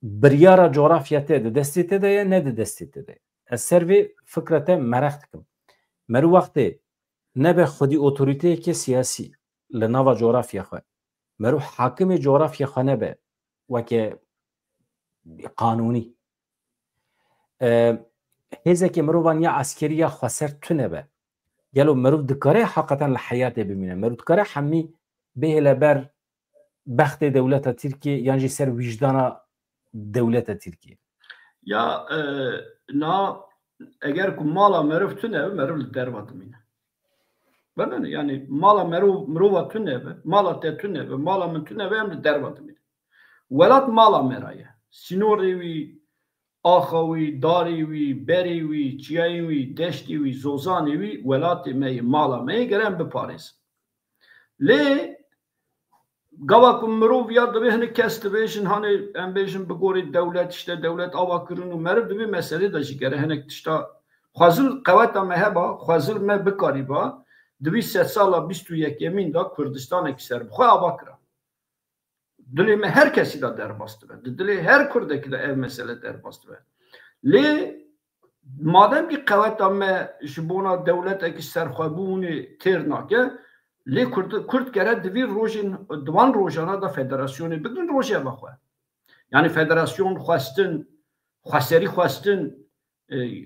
biryara coğrafya te di destê te de ye ne di destê te de ez ser vê fikra te merex dikim merû wextê nebe xwedî otoriteyeke siyasî li nava coğrafya xwe merû hakimê coğrafya xwe nebe weke qanûnî hêzekê mirovan ya askeriya xweser tune be گلو مروف دکاره حقیقتا لحیات ببینه مروف دکاره همی به لبر بخت دولت ترکیه یعنی سر وجدان دولت ترکیه یا نا اگر که مالا مروف تونه مروف دربات مینه بله yani mala meruva tüneve, mala te tüneve, mala min tüneve hem dervat mine. Velat mala meraye. Sinorevi, axavi, darivi, berivi, çiyayivi, deştivi, zozanivi, velati meyi mala meyi gelen bir paris. Le gavakum merov ya da hani kesti beşin hani en beşin begori devlet işte devlet avakırını merv bir mesele de şikere hani işte xazil kavata meheba, xazil me bikariba. 200 سالا 21 یمین دا کردستان کی سر بخواه باکرا دلی me herkesi de derbastı be dili her kurdaki de ev mesele derbastı be li madem ki kavata me jibona devlet ki serxabuni ternake li kurd kere devir rojin divan rojana da federasyonu bugün roja bakwa yani federasyon xwastin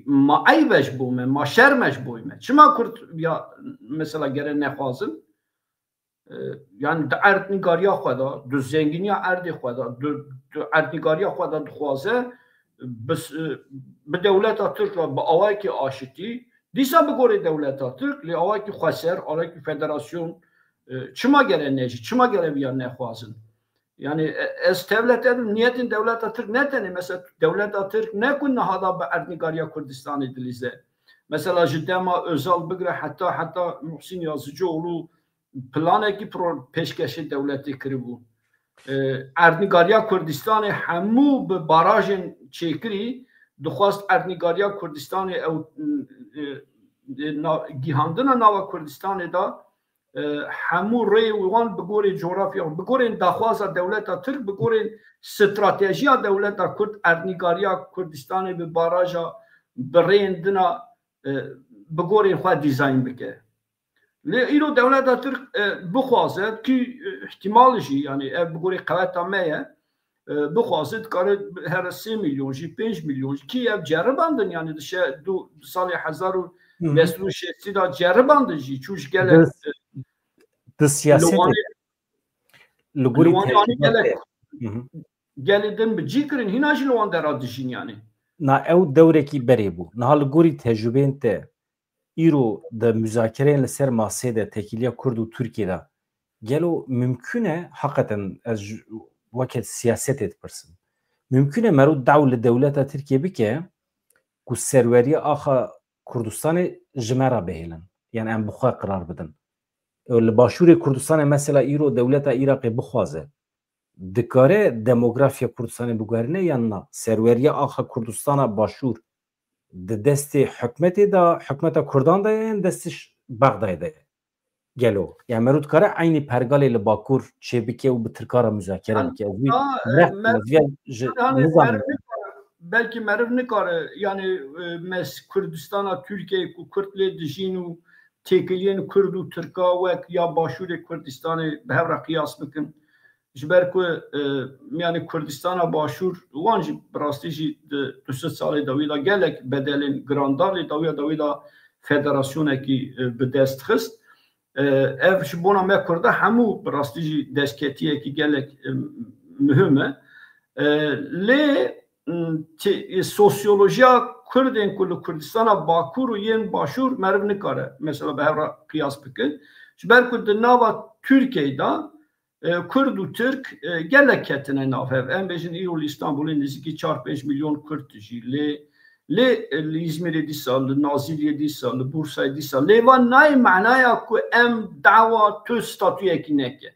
ما عیبش بومه ما شرمش بومه چما کرد یا مثلا گره نخوازن yani اردنگاریا خدا دو زنگینی اردی خدا دو اردنگاریا خدا دخوازه بس به دولت ترک و به آوای که آشتی دیسا بگوری دولت ترک لی آوای که خسر آوای که فدراسیون چما گره نجی چما گره بیا نخوازن yani devletin niyetin devlet Türk ne tane mesela devlet Türk ne kun nahada be Erdnigariya Kürdistan edilize mesela cidema özel bigre hatta Muhsin Yazıcıoğlu planeki peşkeşi devleti kiribu Erdnigariya Kürdistan hemu be barajın çekiri duhast Erdnigariya Kürdistan ev gihandına nava Kürdistan da همو ری وان بگوری جغرافیا بگورین دخواست دولت ترک بگورین استراتژی دولت کرد اردنگاریا کردستان به باراجا برندنا بگورین خود دیزاین بکه لی ایرو دولت ترک بخواسته کی احتمالشی یعنی بگوری قوت میه بخواسته کار هر 3 میلیون جی 5 میلیون کی اف جرباندن یعنی دو سال 1026 دا جرباندن جی چوش گله د سیاست لګوري گلیدن بجیکرین هیناش لوان درادشین یعنی نه او دوره کی بری بو نه لګوري تجربه انت ایرو د مذاکره لسر ماسه ده تکیلیا کرد و ترکیه ده گلو ممکنه حقیقتا از وقت سیاست پرسن ممکنه مرو دولت دولت ترکیه بکه کو سروری آخه کردستان جمره بهلن یعنی ام بخوا قرار بدن لباشور کردستان مثلا ایرو دولت عراق بخوازه دکاره دموگرافیا کردستان بگوهرنه یا نه سروری آخه کردستان باشور دست حکمت دا حکمت کردان دا یا دستش بغداد دا گلو یا مرود کاره عینی پرگالی لباکور چه بکه و بترکار مذاکره بکه belki merv nikare yani mes Kürdistan'a Türkiye Kürtli dijinu tekiliyen Kürdu Türka ve ya başuri Kürdistan'ı behevra kıyas bikin. Jiber ku yani Kürdistan'a başur vancı prastici 200 salı davida gelek bedelin grandali davida federasyona ki bedest xist. Ev şibona me Kürda hamu prastici desketiye ki gelek mühime. Le sosyolojiya Kurdin kullu Kürdistan'a Bakur yen başur merv nikare. Mesela behevra kıyas bikin. Jiber ku de nava Türkiye'de Kurdu Türk gelek ketine nafev. En beşin İrol İstanbul'un niziki 4-5 milyon Kürt jî. Le İzmir'e disa, le Nazilli'ye disa, le Bursa'ya disa. Le van nay manaya ku em dava tu statüye ki neke.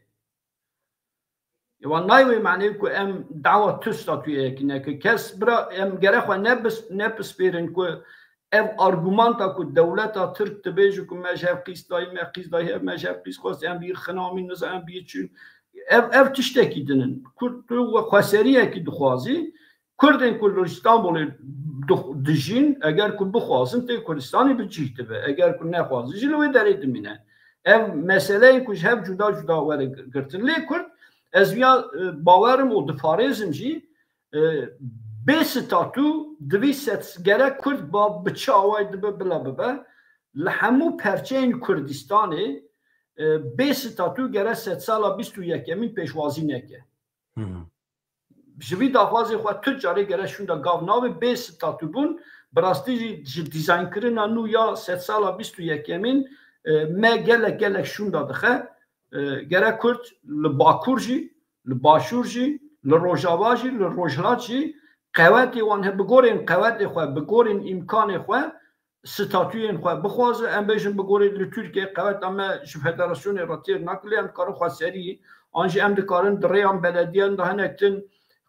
Van nay ve manaya ku em dava tu statüye ki neke. Kes bra em gerek ve ne bespirin ku ev argumenta ku devleta Türk tebejü ku mecab qisdayı mecab qisqos em bir xinami nız em bir çün ev tişteki dinin Kurdu ve xwaseriye ki dixwazi Kurdin ku İstanbul'u dijin eğer ku bixwazin te Kurdistan'ı bicihti be eğer ku nexwazin jî ve derê dimîne ev meseleyin ku hep cuda were girtin lê Kurd ez ya bawerim û difarêzim jî bê statû divî gerek Kurd ba bi çi awayê dibe bila bibe لحمو پرچین کردستانی به ستاتو گره 100 سالا 21 من پیشوازی نکه جوی داخوازی خواهد تو جاری گره شونده گاو ناوی به ستاتو بون براستی دیزاین کرنا نو یا 100 سالا 21 من ما گلک شونده دخه گره کرد لباکور جی لباشور جی لروجاوا جی لروجلات جی قوتی وان بگورین قوتی خواه بگورین امکان خواه ستاتوین خواه بخوازه ام بیشن بگورین لترکیه قوت اما فدراسیون راتیر نکلی ام کارو خواه سری آنجا ام دکارن دریان بلدیان ده هنکتن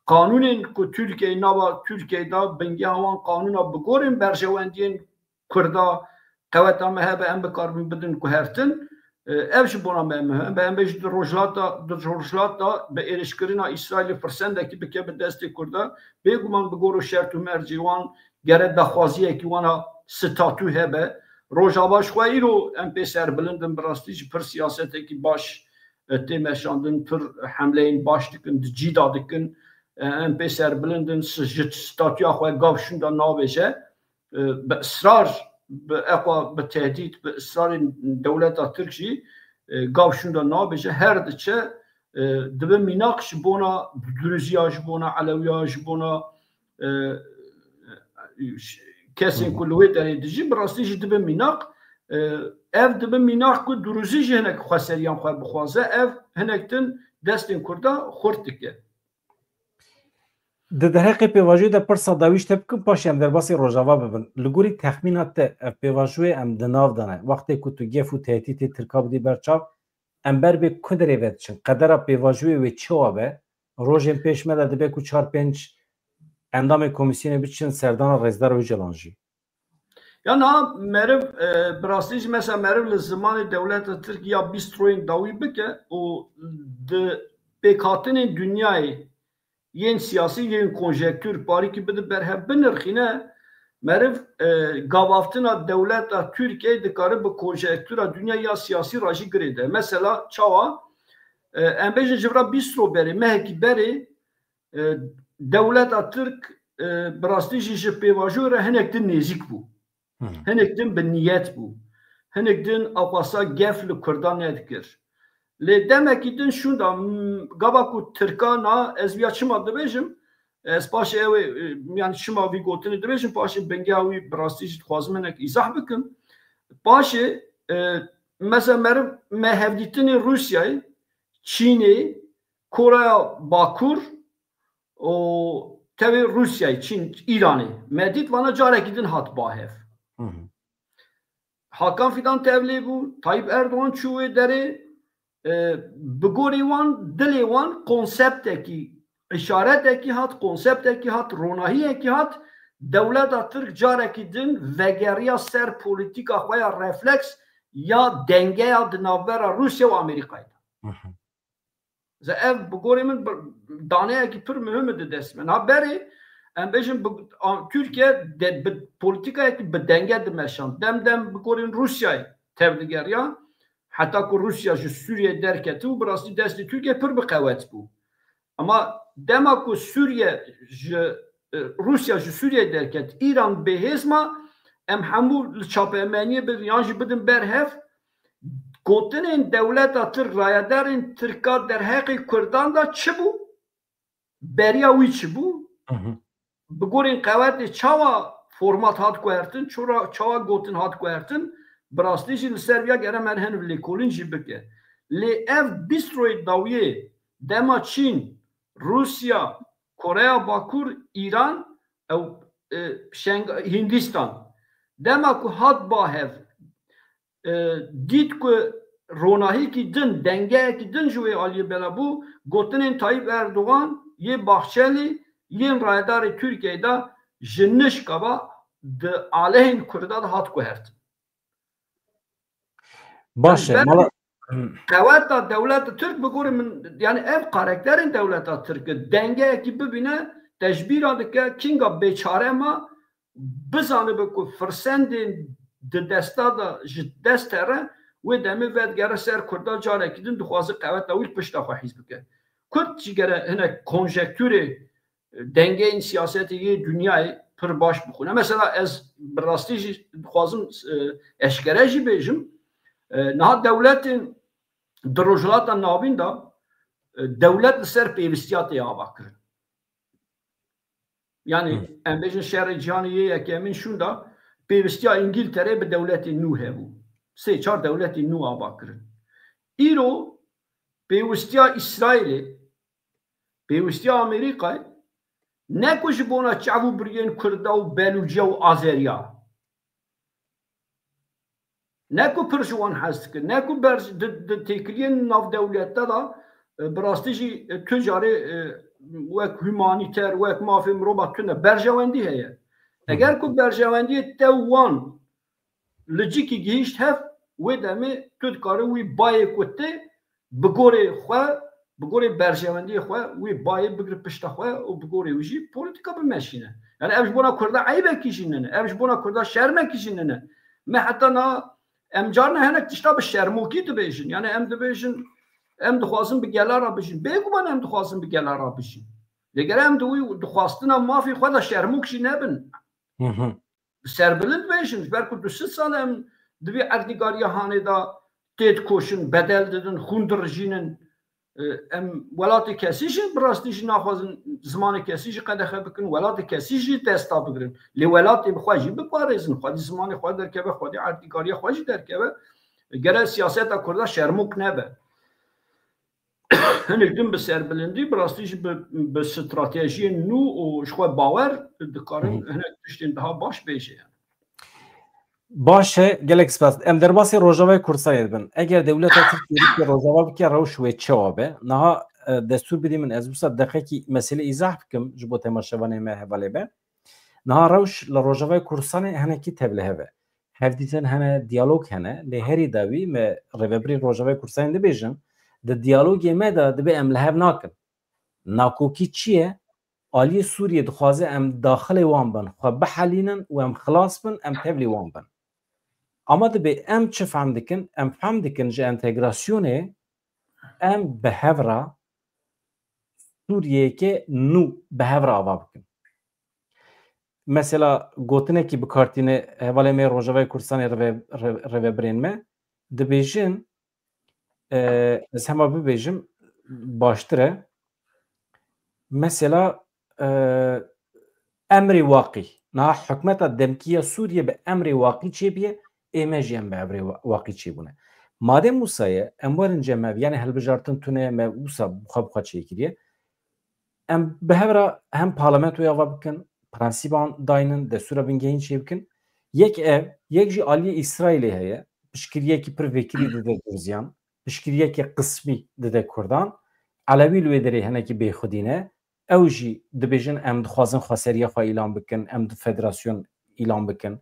قانونین که ترکیه نوا ترکیه دا بنگی هوان قانونا بگورین برجواندین کردا قوت اما هبه ام بکار بدن که هرتن evş buna memnun. Ben beş rojlata be erişkirina İsrail fırsendeki bir kebe destek kurda. Beguman begoru şertu merciwan gere daxwaziye ki wana statü hebe. Rojavaş xwayro MP serbilindin brastici pir siyaseteki baş temeşandın pir hamleyin baş dikin cida dikin MP serbilindin sijit statüya xwe gav şunda naveje be ısrar بتهدید به اصرار دولت ترکی گاوشون دا نابجه هر دچه دبه میناقش بونا دروزیاش بونا علویاش بونا کسین کلوی داری دیجی براستیش دبه میناق ev دبه میناق که دروزی جه هنک خسریان خواه بخوازه ev هنکتن دستین کرده خورد دکه د دهقه پیواژوی د پرسا داویش تبکم پاش ام در باسی روجاوا ببن لګوري تخمینات پیواژوی ام د ناو دانه وقتی کو تو گفو تهدید ترکاب دی برچاو امبر به کدری ودچن قدر پیواژوی و چوابه روجن پیشمه د به کو 4 5 اندام کمیسیون بچن سردان رزدار و جلانجی یا نه مرو براسیج مثلا مرو زمان دولت ترکیه 20 روین داوی بکه او د بکاتن دنیای yen siyasi yen konjektür pari ki bide berhev binirxine merv gavaftina devleta Türkiye dikarı bu konjektüra dünya ya siyasi raji girede. Mesela çava embejin jivra bistro beri mehki beri devleta Türk brastiji ji pevajura henektin nezik bu. Henektin bin niyet bu. Henektin avasa gefli kurdan edikir. Le demek ki din şunda gabaku Türkana ezbiya çıma dibêjim ez paşê ew yani çıma vî gotinê dibêjim paşê bengiya wî bi rastî jî dixwazim hinek îzah bikim paşê mesela meriv me hevdîtinê Rusyayê Çînê Koreya Bakur û tevê Rusyayê Çîn İranê me dît vana carekî din hat bahev Hakan Fidan tevlê bû Tayyip Erdoğan çû wê derê بگوری وان دلی وان کنسپتکی اشارتکی هات کنسپتکی هات روناهیکی هات دولت ترک جارکی دن وگریا سر پولیتیکا خویا رفلکس یا دنگه یا دنابرا روسیا و امریکایی زه ev بگوری من دانه اکی پر مهمه ده دست من ها بری ام بیشن Türkiye politika eki بدنگه دمشان dem بگورین روسیای تبدیگر یا Hatta ki Rusya ji Suriye derketi û birastî destê Türkiye pir bi qewet bû. Ama dema ku Rusya ji Suriye derket İran bêhêzma em hemû li çapemeniyê bin yan jî bidin berhev gotinên dewleta Tirk rayedarên Tirka derheqê Kurdan da çi bû? Beriya wî çi bû? Bigorên qewetê çawa format hat guhertin, çawa gotin hat guhertin براستی جی لسریا گره مرهن ولی کولین جی بکه لی اف بیستروی داویه دما چین روسیا کره باکور ایران او هندستان دما کو هات باهف دید که روناهی کی دن دنگه کی دن جوی آلیه بلا بو گوتنین طایب اردوغان یه باخچلی یه رایدار ترکیه دا جنش کبا ده آلهین کرده دا هات کو هرت باشه مالا قوات دولت ترک بگوره من yani ev karakterin devlet Türk denge ki bibine tecbir adı ki kinga beçare ma bizanı be ku fırsendin de destada destere ve demi ved gere ser kurda care kidin duxwazı qawet da wil pişta xwe hizb ke kurd ji gere hene konjektürü dengeyin siyaseti dünyayı پر باش بخونه مثلا از براستی خوازم اشکره جی بیجم نه دولت دروجلات نابین دا دولت سر پیوستیات آوا کرد yani em bejin şerri cihaniye yekemin şunda پیوستیا انگلتره به دولت نو هبو سه چهار دولت نو آبا کرد ایرو پیوستیا اسرائیل پیوستیا امریکا نکوش بونا چاو برین کرده و بلوجه و آذریا نکو پرشوان هست که نکو برز تکلین ناف دولت دا براستیجی تجاره وک هومانیتر وک مافی مروبا تونه برجواندی هیه اگر کو برجواندی توان لجیکی گیشت هف و دمی تود کاره وی بای کته بگوره خواه بگوره برجواندی خواه وی بای بگره پشت خواه و بگوره ویجی پولیتیکا بمشینه یعنی امش بونا کرده عیبه کشیننه امش بونا کرده شرمه کشیننه ما حتی نا امجار نه هنک تشتا به شرموکی تو بیشن یعنی ام دو بیشن ام دخواستن به گلار را بشین بگو من ام دخواستن به گلار را بشین دیگر ام دوی دخواستن مافی خود شرموکشی نبن سربلند بیشن برکو دو ست سال ام دوی اردگاری هانه دا تید کوشن بدل دادن خوندر جینن ام ولات کسیشن براستیش نخوازن زمان کسیش قدخه بکن ولات کسیشی تستا بگرن لی ولات بخواهی بپارزن خواهی زمان خواهی در که خواهی اردگاری خواهی در که گره سیاست کرده شرموک نبه هنگدن به سربلندی براستیش به استراتژی نو و شخواه باور دکارن هنگ تشتین daha باش بیشه باشه گلک سپاس ام در باسی روجاوای کورسای بن اگر دولت ترکیه که روجاوا بکه روش و چوابه نه دستور بدیم من از بس دقیقی مسئله ایزاح بکم جبو تماشاوانه ما حواله به نه روش لروجاوای کورسان هنه کی تبله به هفدیتن هنه دیالوگ هنه لهری داوی ما رببری روجاوای کورسان ده بیجن ده دیالوگ ما ده به ام لهب ناکن ناکوکی چیه آلی سوریه دخوازه ام داخل وان بن خو بحالینن و ام خلاص بن ام تبلی وان بن اما ده به ام چه فهم دکن ام فهم دکن جه انتگراسیونه ام بهورا سوریه که نو بهورا آوا بکن مثلا گوتنه کی بکارتینه حواله می روجاوای کورسان روبرین me ده بیجن از همه ببیجم باشتره مثلا امر واقعی نه حکمت دمکیه سوریه به امر واقعی چی بیه ایمجی ام به امر واقعی چی بونه ماده موسایه اموارن جمعه یعنی هل بجارتن تونه موسا بخواه چی کریه ام به هم پارلمنت و یاوا بکن پرنسیبان داینن دستور بنگهین چی بکن یک جی آلی اسرائیلی هیه بشکریه کی پر وکیلی ده درزیان بشکریه کی قسمی ده کردان علوی لوی داره هنه کی بی خودینه اوجی دبیجن ام دخوازن خسریه خواه اعلام بکن ام فدراسیون اعلام بکن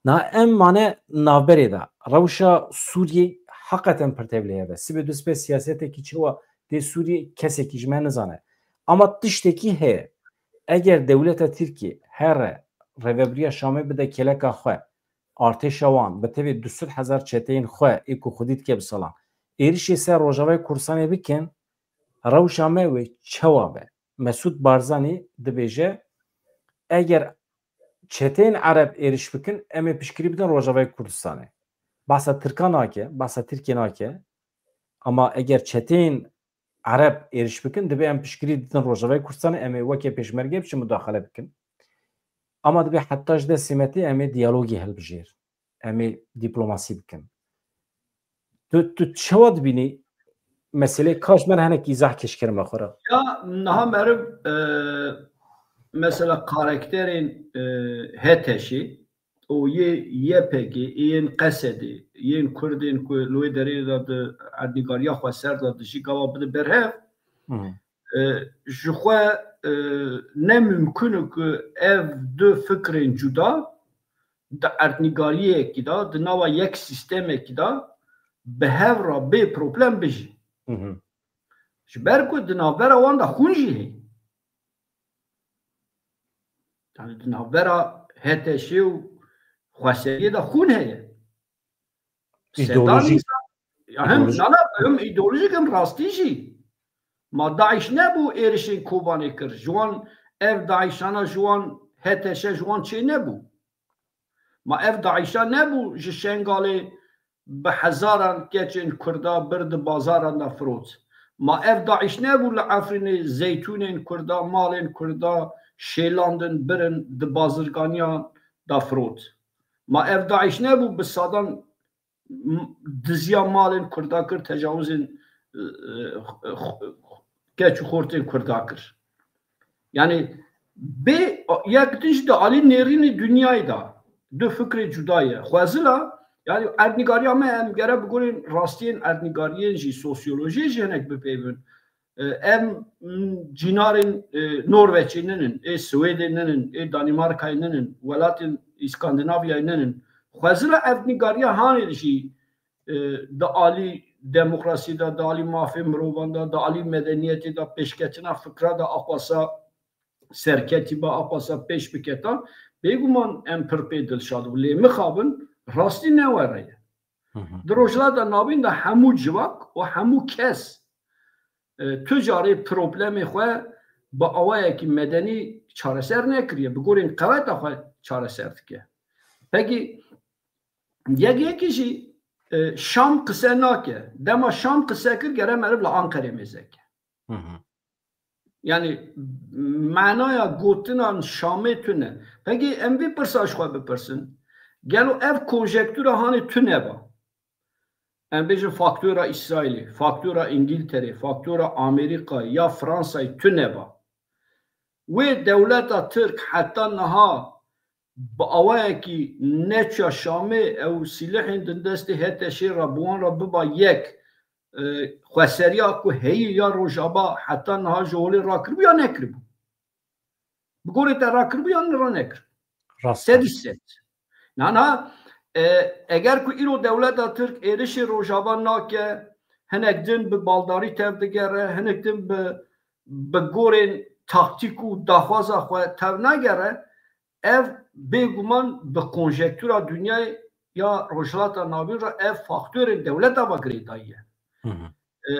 نه ام مانه نابره ده روشا سوریه حقیقتا پرتبلیه ده سی به دوست به سیاسته کی چوا ده سوریه کسی کی جمعه نزانه اما تشتکی هه اگر دولت ترکیه هر روبریا شامه بده کلکا خواه ارتش وان به تبع 200,000 چتین خواه ایکو خودید که بسالان ایریشی سر روجاوای کورسانه بکن روشامه و چوابه مسعود بارزانی دبیجه اگر چتین عرب ایریش بکن امی پشکری بدن روجاوای کورسانه بحثا ترکان آکه بحثا ترکین آکه اما اگر چتین عرب ایریش بکن دبی ام پشکری بدن روجاوای کورسانه امی وکی پیشمرگه بشه مداخله بکن اما دبی حتاش ده سیمتی امی دیالوگی هل بجیر امی دیپلوماسی بکن تو چواد بینی mesele kaç ben hani izah keşkerim akora. Ya naha merib mesela karakterin heteşi o YPG yen qesedi yen Kurdin ku loy deri da adnigariya xweser da dişi gava bide berhev ji xwe ne mümkün ku ev du fikrin cuda da adnigariyekî da di nava yek sistemekî da bi hevra bê problem bijî ji ber ku di navbera wan da xûn jî heye yani di navbera heteşê û xweseriyê da xûn heye İdeolojik hem îdeolojik hem rastî jî ma Daeş nebû êrişên Kobanê kir ji wan ev Daişana ji wan هتشه جوان چه نبو ما اف داعشا نبو جشنگاله به هزاران کچن کردا برد بازاران نفروت ما اف داعش نبو لعفرین زیتونین کردا مالین کردا شیلاندن برن د بازرگانیان دافروت ما اف داعش نبو بسادان دزیا مالین کردا کر تجاوزین کچ خورتین کردا کر yani به یک دیش دا علی نرین دنیای دا دو فکر جدایه خوازلا yani اردنگاری هم گره بگوین راستین اردنگاری جی سوسیولوژی جنک بپیون ام جینارین نروژینن سوئدنن دانمارکاینن ولاتین اسکاندیناویاینن خوازلا اردنگاری هانی جی دا علی دموکراسی دا علی مافی مروان دا علی مدنیتی دا پیشکتنا فکر دا اقواسا سرکتی با آقاسا پیش بکتا بگومان ام پرپی دلشاد و لی مخابن راستی نواره دروجلا دا نابین دا همو جواک و همو کس تجاری پروبلم خواه با آوائه که مدنی چاره سر نکریه بگورین قوات خواه چاره سر دکه پکی یکیشی شام قصه ناکه دما شام قصه کر گره مرب لانکره میزکه yani manaya gotinan Şam'ı tüne. Peki em bir persaj xwe bipirsin. Gelo ev konjektüra hani tüne ba. Em bejin faktura İsrail'i, faktura İngiltere, faktura Amerika ya Fransa'yı tüne ba. Ve devleta Türk hatta naha ba avaya ki neça Şam'ı ev silahın dindesti hete şey rabuan rabbi ba yek خسریا کو هی یا روجابا حتی نه جولی را کرد یا نکرد بگوری تا را کرد یا نه نکرد سدیست نه اگر کو ایرو دولت ترک ایرش روجابا ناکه هنگ دن به بالداری تبدیگره هنگ دن به گورین تاکتیک و دخوازا خواه تب نگره ev بگومان به کنجکتورا دنیای یا روجلاتا نابین را ev فاکتور دولتا بگری داییه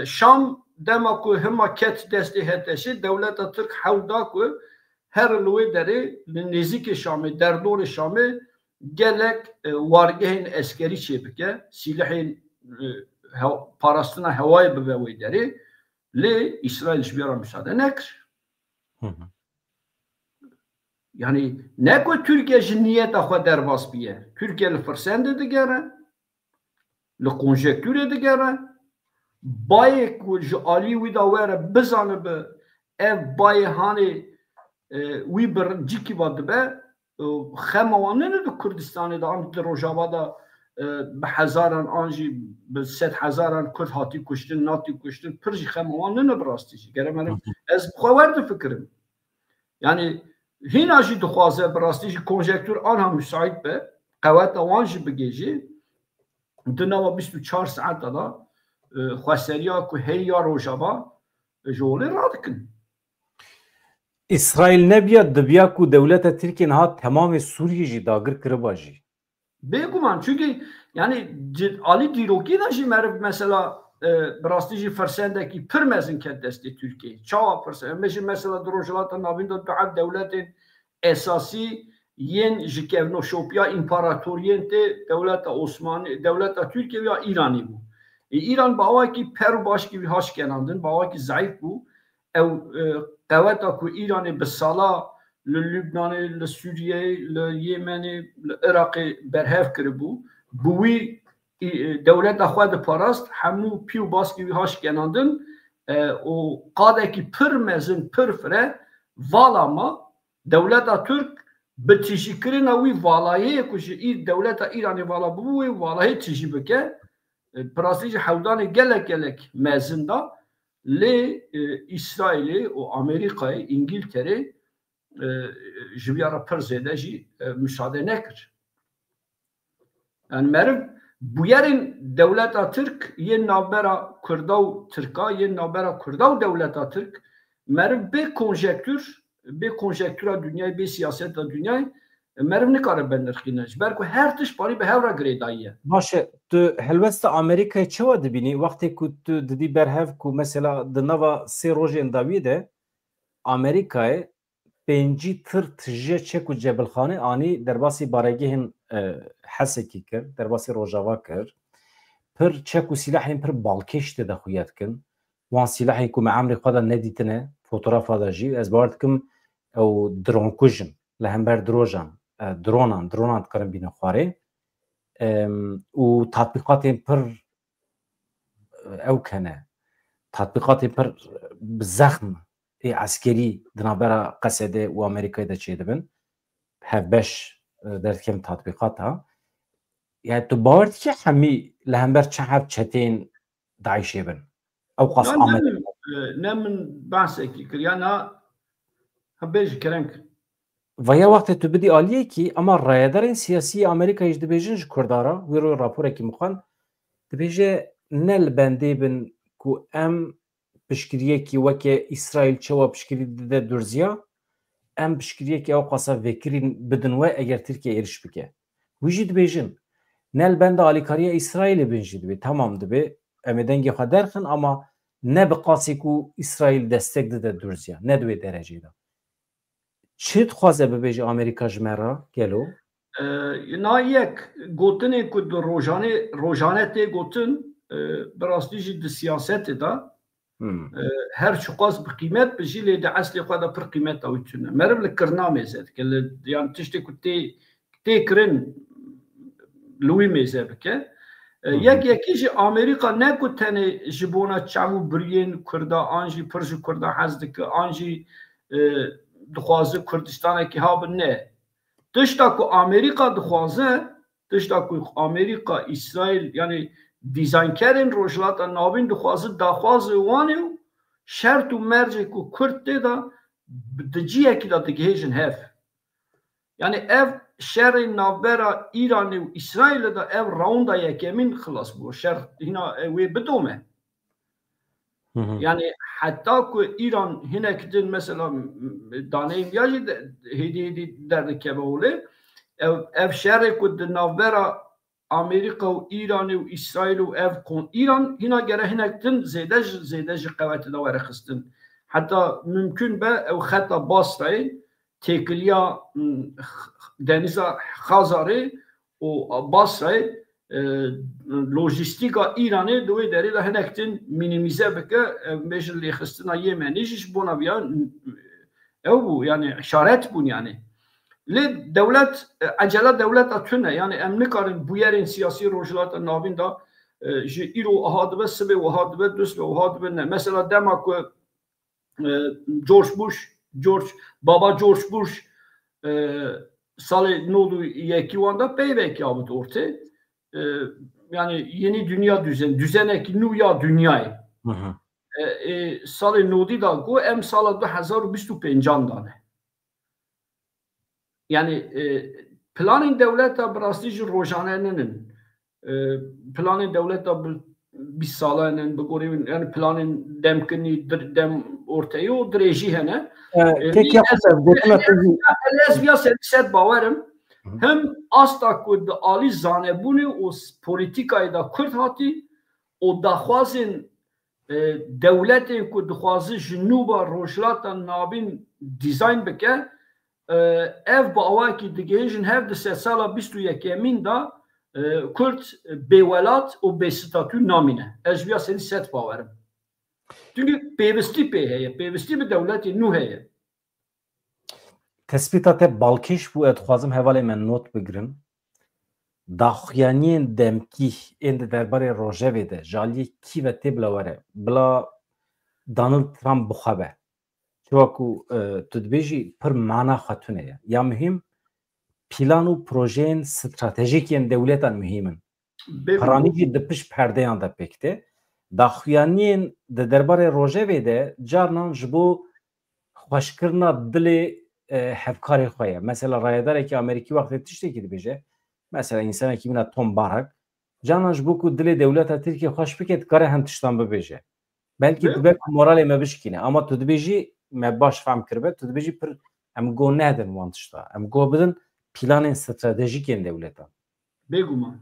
Şam dema ku hema ket desti heteşi devleta Türk hevda ku her luy deri niziki Şam'ı derdor Şam'ı gelek vargehin askeri çepike silahın parasına havayı bebevi deri le İsrail şbiyara müsaade nekir. Yani ne ku Türkiye jinniyet akwa derbas biye. Türkiye li fırsende de gere li konjektüre de gere باید که عالی وی داوره بزنه به اف باید هانی وی بر جیکی باد به خموانه نه دو کردستانی دا هم در روجابا دا به هزاران آنجی به 100,000 کرد هاتی کشتن ناتی کشتن پرجی خموانه نه براستیشی گره من از بخواه فکرم یعنی هین آجی دخوازه براستیشی کنجکتور آنها مساعد به قوات آنجی بگیجی دنوا 24 ساعت دا خواسтерیا کو هیا روجابا جولی رادکن İsrail nebya dibya ku devleta Türkiye ha tamamı Suriye jî dagir kiribaji. Beguman çünkü yani Ali Diroki da jî merv mesela براستی جی فرسندکی پرمزن که دست ترکیه چاوا فرسند میشه مثلا دروجلات ناویند دو دولت اساسی ین جکونو شوپیا امپراتوریت دولت عثمانی دولت ترکیه یا ایرانی بود ایران با آوکی پر باش کی هاش کنندن با آوکی ضعیف بود او قوتا کو ایران به سالا لبنان لسوریه لیمن العراق برهف کربو بوی دولت خود پاراست همو پیو باس کی هاش کنندن او قاده کی پر مزن پر فره والا ما دولت ترک به تشکرین اوی والایه کوش ای دولت ایرانی والا بوی والایه تشی بکه پراستیج حودان gelek mezunda le İsrail'i o Amerika'yı İngiltere jibiyara perzede jî müsaade nekir. Yani merv bu yerin devleta Türk yen navbera Kurdav Türka yen navbera Kurdav devleta Türk merv be konjektüra dünyayı be siyaseta dünyayı merv nikare benirxîne ber ku her tiş parî bi hevra girêdayiye. Baş tu helbesta Amerika'yı çawa dibînî wextê ku tu didî berhev ku mesela di nava sê rojên dawî de Amerika'yı پنجی تر تجه چک و جبلخانه آنی در باسی بارگیهن حسکی کرد در باسی روژاوا کرد پر چک و سلاحین پر بالکشت ده خویت کن وان سلاحی که معامل خدا ندیتنه فوتوغرافا دا جی از باورد کم او درون کجن لهمبر درونان کرن بین خواره و تطبیقات پر او کنه تطبیقات پر بزخم عسکری دنابرا قصده و امریکای دا چه دبن هفبش در کم تطبیقات ها يعني تبارد که همی لهمبر چه هف چتین داعشی بن او قص عمل نه من بحث کی کریانا هبیج کرنک و یا وقت تو بدی آلیه کی اما رایدارین سیاسی امریکا ایج دبیجن کردارا ویرو راپور کی مخان دبیجه نل بنده بن کو ام پشکریه کی وکه اسرائیل چوا پشکری ده درزیا ام پشکریه کی او قصا وکرین بدن و اگر ترکیه ارش بکه ویجی دبیجن نل بنده آلیکاریه اسرائیل بنجی دبی تمام دبی امدنگی خدر خن اما نه بقاسی کو اسرائیل دستک ده درزیا نه دوی درجه ده چی خواسته ببیجه امریکا جمرا گلو؟ نه یک گوتنی که در روزانه تی گوتن براستیجی د سیاست دا هر شخص بقیمت بجی لی د اصلی خدا پر قیمت اوچونه مرب لکرنامه زد که یعنی تشتی که تی کرن لوی میزه بکه یکیجی امریکا نکو تنه جبونا چاو برین کردا آنجی پرج کردا حزد که آنجی دخوازه کردستان که ها نه تشتا که امریکا دخوازه تشتا که امریکا اسرائیل یعنی دیزاین کردن روشلات نابین دخوازه دخوازه وانه شرط و مرجع که کرد دیده دجیه که دا دگهیجن هف یعنی اف شر نابرا ایران و اسرائیل دا اف راوندا یکمین خلاص بو شر هنا وی بدومه yani hatta ki İran hinektin mesela danayım yaji hedi derdi kebole ev şerre kud navbera Amerika ve İran ve İsrail ve ev kon İran hina gere hinektin zedej kuvveti da verekhistin hatta mümkün be ev hatta Basra'yı tekliya denize Khazar'ı o Basra'yı lojistika İran'ı dolayı deri de henektin minimize beke meclis xistina Yemen'iş buna biyan bu yani işaret bu yani. Le devlet acele devlet atına yani emnikarın bu yerin siyasi rojlat nabinda iro ahad ve sebe ve ahad ve düz ve ahad ve ne mesela demek ki Baba George Bush salı nodu yekivanda peybek yaptı ortaya. Yani yeni dünya düzenek nüya dünyayı. Salı nodi da go em salı 2025 dane. Yani planın devleta brastici rojanenin planın devleta bir salanın bu yani planın demkini dem ortaya o dreji hene. Tek yapısı lesbiya set bavarım. Hem asla kud ali zanebuni o politikayı da kurt hati o daxwazin devletin kud daxwazı Junuba Rojlatan nabin dizayn beke ev bavaki digejin hev de sala 21 da kurt bevelat o bestatü namine ejbiya seni set bavarım. Çünkü pevesti peheye pevesti bir devleti nuheye تثبیتات بالکش بو ادخوازم حواله من نوت بگیرم داخیانین دمکی اند درباره روژوی ده جالی کی و تبلا وره بلا دانالد ترامپ بخوابه چواکو تدبیجی پر معنا خاتونه یا مهم پلان و پروژین استراتژیکین دولتان مهمن پرانیجی دپش پردهان دا پکته داخیانین ده درباره روژوی ده جارنان جبو خوشکرنا دلی hevkarı koya. Mesela rayadar ki Amerika vakti tişte ki dibece. Mesela insan ki mina Tom Barak canaj bu ku dili devlet Türkiye hoş biket kare hem tiştan bebece. Belki dibek morale mebişkine ama tudbeji me baş fam kirbe tudbeji per em go neden wantışta. Em go bidin planın stratejik en devleta. Beguma.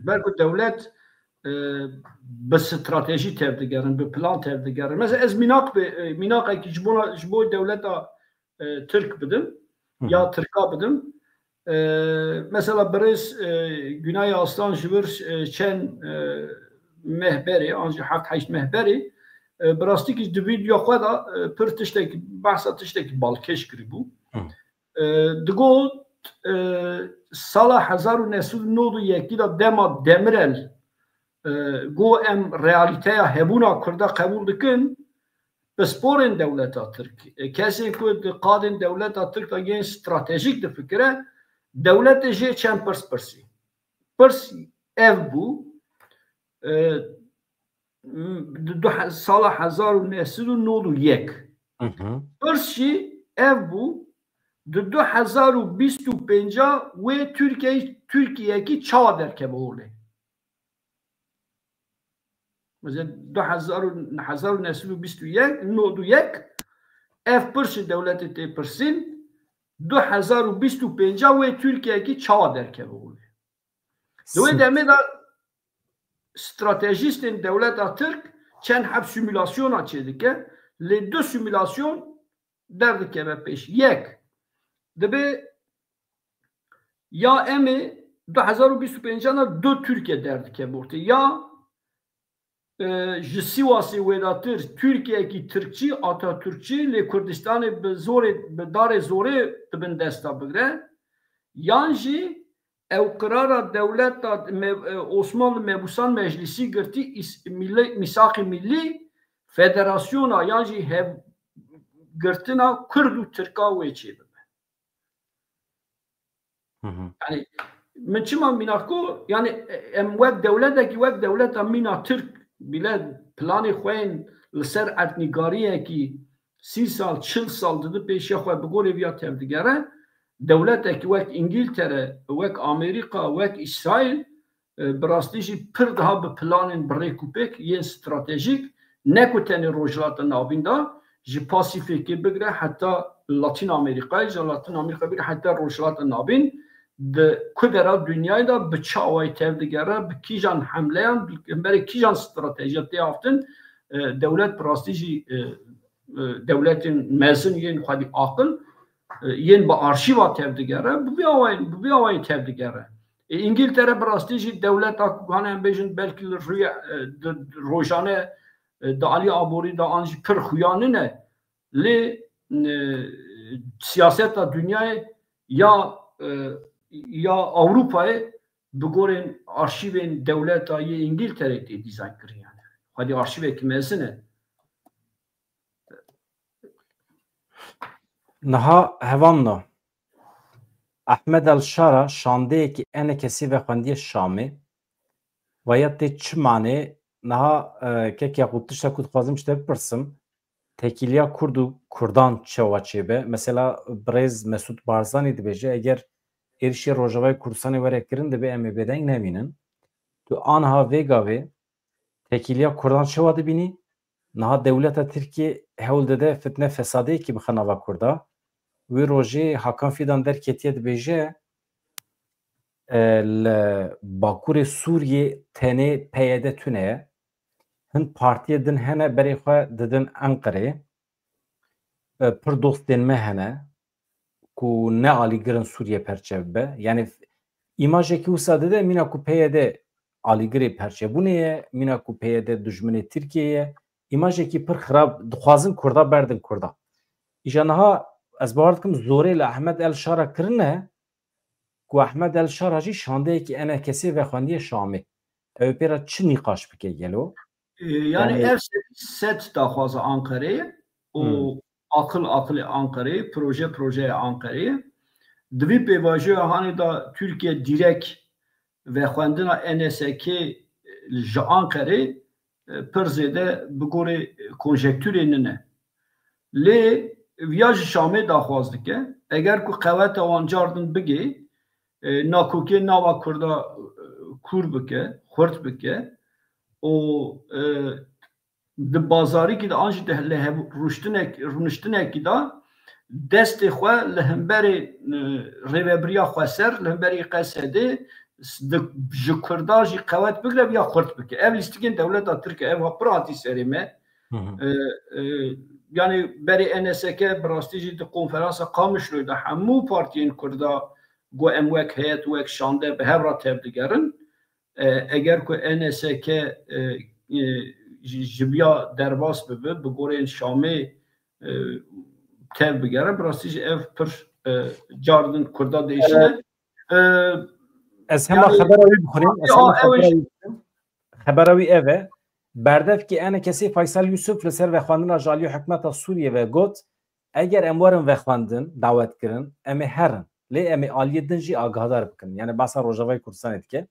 Belki devlet bir strateji tevdigerin, bir plan tevdigerin. Mesela ez minak ki jbo devleta Türk bidim ya Türk'a bidim. Mesela biriz Güney Aslan jibir çen mehberi, ancak hafta heşt mehberi براستی که ویدیو خود پر تشتک بحث تشتک بالکش کری بو دگو سال 1991 دا دما دمرل گو ام رئالیته هبونا کرده قبول دکن بسپورن دولتا ترک کسی که قادن دولتا ترک تا ین استراتژیک ده فکره دولت جه چند پرسی اف بو سال 1991 پرسی اف بو در 2025 و ترکیه کی چادر که بوله مثلا 1921 اف پرسی دولت تی پرسین 2025 و ترکیه کی چادر که بوله دوی دمه دا استراتژیستین دولت ترک چند حب سیمولاسیون چیده که لی دو سیمولاسیون درد که به پیش یک دبی یا امی 2025 دو ترکیه درد که برده یا جسیواسی ویداتر ترکیه کی ترکچی آتا ترکچی لی کردستان به دار زوره دبن دستا بگره یانجی او قرار دولت عثمان مبوسان مجلسی گرتی میثاق ملی فدراسیون یانجی هف گرتنا کرد و ترکا و چی ببه یعنی من چما میناکو یعنی ام وقت دولت مینا ترک بلاد پلانی خوین لسر اتنیگاریه کی 30 سال 40 سال داده پیشی خواه بگوری بیا تبدیگره دولت که وقت انگلتره وقت آمریکا وقت اسرائیل براستیشی پر daha به پلان برای کوپک یه استراتژیک نکوتن روجلات نابین دا جی پاسیفیکی بگره حتی لاتین آمریکا بگره حتی روجلات نابین ده کدرا دنیای دا به چاوای تبدیگره به کیجان حمله هم برای کیجان استراتژیت دیافتن دولت براستیشی دولت مزن یه خودی عاقل ین با آرشیوا تبدیگره بیاوین تبدیگره انگلتره براستیجی دولت آکوگانه هم بیشن بلکه روی روشانه دا علی آبوری دا آنجی پر خویانه نه لی سیاست دنیای یا اروپای بگورن آرشیوین دولت های انگلتره دیزاین کردن خودی آرشیوی که مزنه نها هواننا احمد الشارع شانده کی ان کسی و خواندی شامی و یا چه معنی نها که که قوتش کود خوازم شده بپرسم تکیلیا کرد و کردان چه و چه به مثلا برز مسعود بارزانی دبیجه اگر ارشی روجاوی کردستانی وره کرن دبی امی بدنگ نمینن تو آنها ویگاوی تکیلیا کردان چه و دبینی نها دولت ترکیه هول داده فتنه فساده کی بخنا و کردا وی روژه حکام فیدان در کتیت بیجه باکور سوریه تنه پیاده تونه هن پارتیه دن هنه بری خواه ددن انقره پر دوست دن مهنه کو نه آلی گرن سوریه پرچه به یعنی ایماجه که او ساده ده مینا کو پیاده آلی گری پرچه بونه مینا کو پیاده دجمن ترکیه ایماجه که پر خراب دخوازن کردا بردن کردا ایجانها از باورد کم زوره لأحمد الشارع کرنه که احمد الشارع جی شانده که انا کسی و خواندی شامی او پیرا چه نیقاش بکه گلو؟ yani ev set dahvazı Ankara'ya o akıl Ankara'ya proje Ankara'ya dvi pevajı hani da Türkiye direkt ve xwendina NSK ji Ankara'ya پر زیده بگوری کنجکتوری نه لی ویاج شامه داخواست که اگر که قوت وانجاردن بگی ناکوکی ناوا کرده کور بکه خورد بکه و ده بازاری که ده آنجی ده رونشتنه که ده دست خواه لهمبری ریوبریا خواه سر لهمبری قصده ji Kurda jî qewet bigire ya xurt bike. Ev lîstikên dewleta Tirkiye ev pir hatî serê me yani beri NSK براستیجی د کنفرانس قامش رو ده همو پارتیین کردا گو ام وک هیئت وک شانده به هر راتب دیگرن اگر که NSK جبیا درباس ببه بگورین شامی تب بگره براستیجی اف پر جاردن کردا دیشنه از همه خبروی بخونیم خبروی اوه بردف که انا کسی فیصل یوسف لسر و خواندن جالی حکمت سوریه و گوت اگر اموارن و خواندن دعوت کرن امی هرن لی امی آلیه دنجی آگاهدار بکن یعنی باسا روجاوی کردستانید که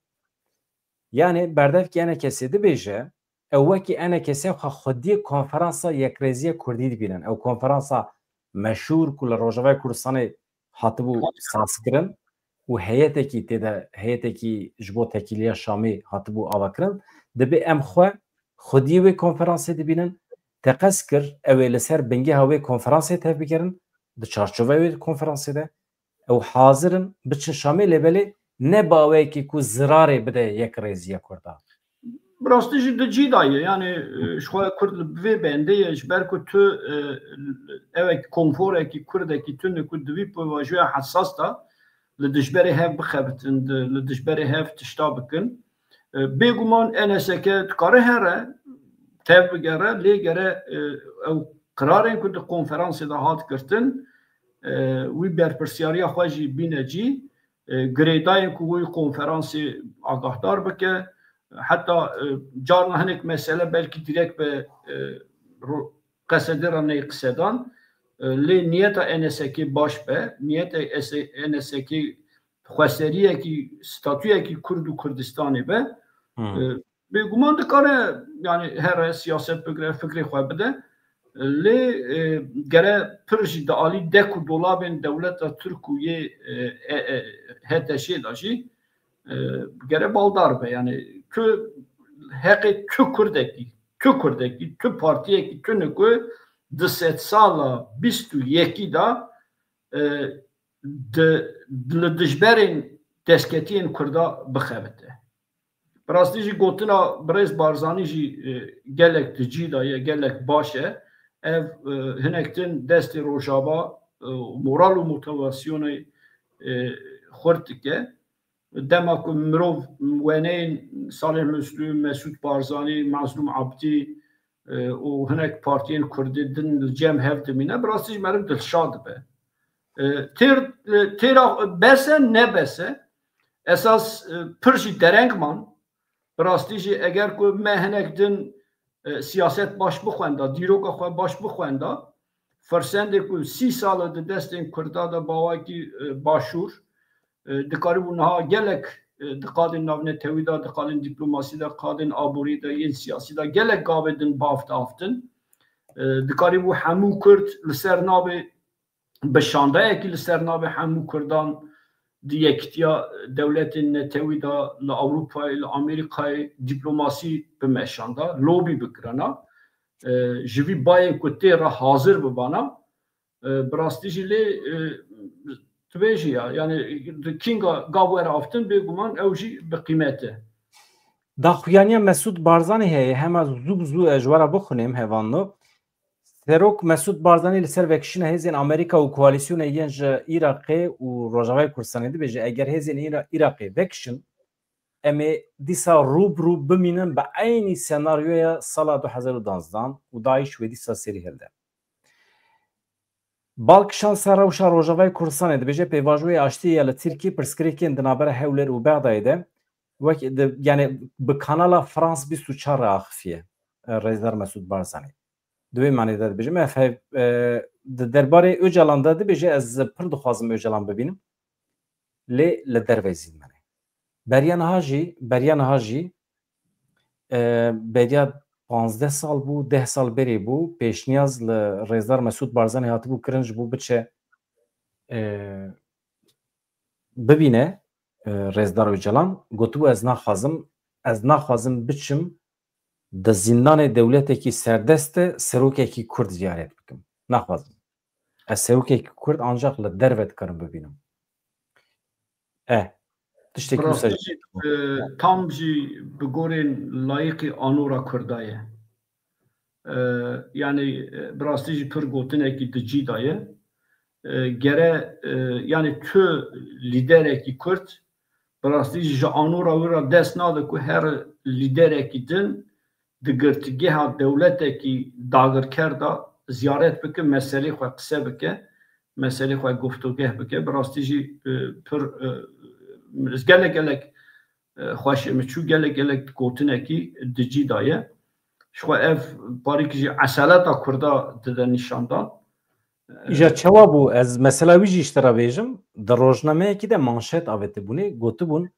یعنی بردف که انا کسی دی بیجه اوه که انا کسی خودی کنفرانسا یک ریزی کردی دی بینن او کنفرانسا مشهور کل روجاوی کردستانی حاطبو ساس کرن و هیئتی تیده هیئتی جبو تکیلیه شامی حاطبو آوا کرن دبی ام خودی و کنفرانسی دبینن تقص کر اولی سر بنگی هاوی کنفرانسی تف بکرن د چارچوبه کنفرانسی ده او حاضرن بچن شامل بله نه باوی که کو زراره بده یک ریزیه کرده براستیجی د جی دایه یعنی شوی کرد بوی بنده یش برکو تو اوی کنفوره کی کرده کی تو نکو دوی پواجوی حساس دا لدشبری هف بخبتن لدشبری هف تشتا بکن بگمان NSK تکاره هره تب بگره لیگره او قرارن که کنفرانس ده هات کرتن وی برپرسیاری خواهی بینه جی گریداین که وی کنفرانس آگاهدار بکه حتی جارنا هنک مسئله بلکه دیرک به قصده را نیقصدان لی نیت NSK باش به نیت NSK خواستریه که ستاتویه که کرد و کردستانی به بگمان دکاره یعنی هر سیاست بگره فکری خواه بده لی گره پرشی دالی دکو دولابین دولت ترکیه هتشی داشی گره بالدار به یعنی که حقی تو کردکی تو پارتیه که تو نکو دست سالا 21 دا دجبرین دسکتین کردا بخبته براستیجی گوتنا برز بارزانی جی گلک تجی دایه گلک باشه ev hinektin desti rojava moral û motivasyonê xurt dike dema ku mirov weneyên Salih Müslüm, Mesut Barzanî, Mazlum Abdî û hinek partiyên Kurdî din li cem hev dimîne bi rastî ji me re dilşad dibe. Têra bese nebese esas pir jî derengman bi rastî jî eger ku me hinek din siyaset baş bixwenda, dîroka xwe baş bixwenda, fersendê ku 30 sal di destên Kurda da bawakî başûr dikarîbû niha gelek diqadên navnetewî da, diqadên dîplomasî da, diqadên aborî da, yên siyasî da gelek gavê din bav daftin. Dikarîbû hemû Kurd li ser navê bişandayekî li ser navê hemû Kurdan di yekitiya devletên netewî da li Ewropayê, li Amerîkayê dîplomasî bimeşanda, lobî bikirana, ji vî bayên ku tê re hazir bibana, bi rastî jî lê tibêjî ya, yani kînga gav were aftin bêguman ew jî bi qîmet e. Daxuyaniya Mesut Barzanî heye, hema zû bi zû ez ji were bixwînim hevanno. Serok Mesut Barzanî li ser vekişîna hêzên Amerîka û koalîsyona yên ji Iraqê û Rojavayê Kurdistanê dibêje eger hêzên Iraqê vekişin em ê dîsa rûbirû bimînin bi aynî senaryoya sala 2012 û Daîş wê dîsa serî hilde. Balkişan ser rewşa Rojavayê Kurdistanê dibêje pêvajoyê aştiya li Tirkiye pirsgirêkên di navbera Hewlêr û Bexdayê de wek yani bi kanala France 24 re axifiye Rêzdar Mesut Barzanî. Divê manê de dibêje me di derbarê Öcalan de dibêje ez pir dixwazim Öcalan bibînim lê li derve zîn me. Beriya niha jî beriya 15 sal bû 10 sal berê bû pêşniyaz li Rêzdar Mesut Barzanî hatibû kirin ji bo biçe bibîne Rêzdar Öcalan gotibû ez naxwazim biçim di zindanê dewletekî serdest e serokekî Kurd ziyaret bikim. Naxwazim. Ez serokekî Kurd ancak li derve dikarim bibînim. Tam jî bi gorên layıqî anora Kurda ye. yani brastî pir gotinekî dicî daye gere yani tu liderekî Kurd brastî ji anûra wî ra dest nade ku her liderekî din di girtîgeha dewletekî dagirker da ziyaret bike meselê xwe qise bike meselê xwe guftûgeh bike brastî jî pir gelek gelek xweşê min çû gelek gelek gotinekî dicî daye ji xwe ev parîkî jî eseleta Kurda dide nîşandan. İja çawa bû ez mesela wî jî ji te re bêjim di rojnameyekî de manşet avêtibûnê gotibûn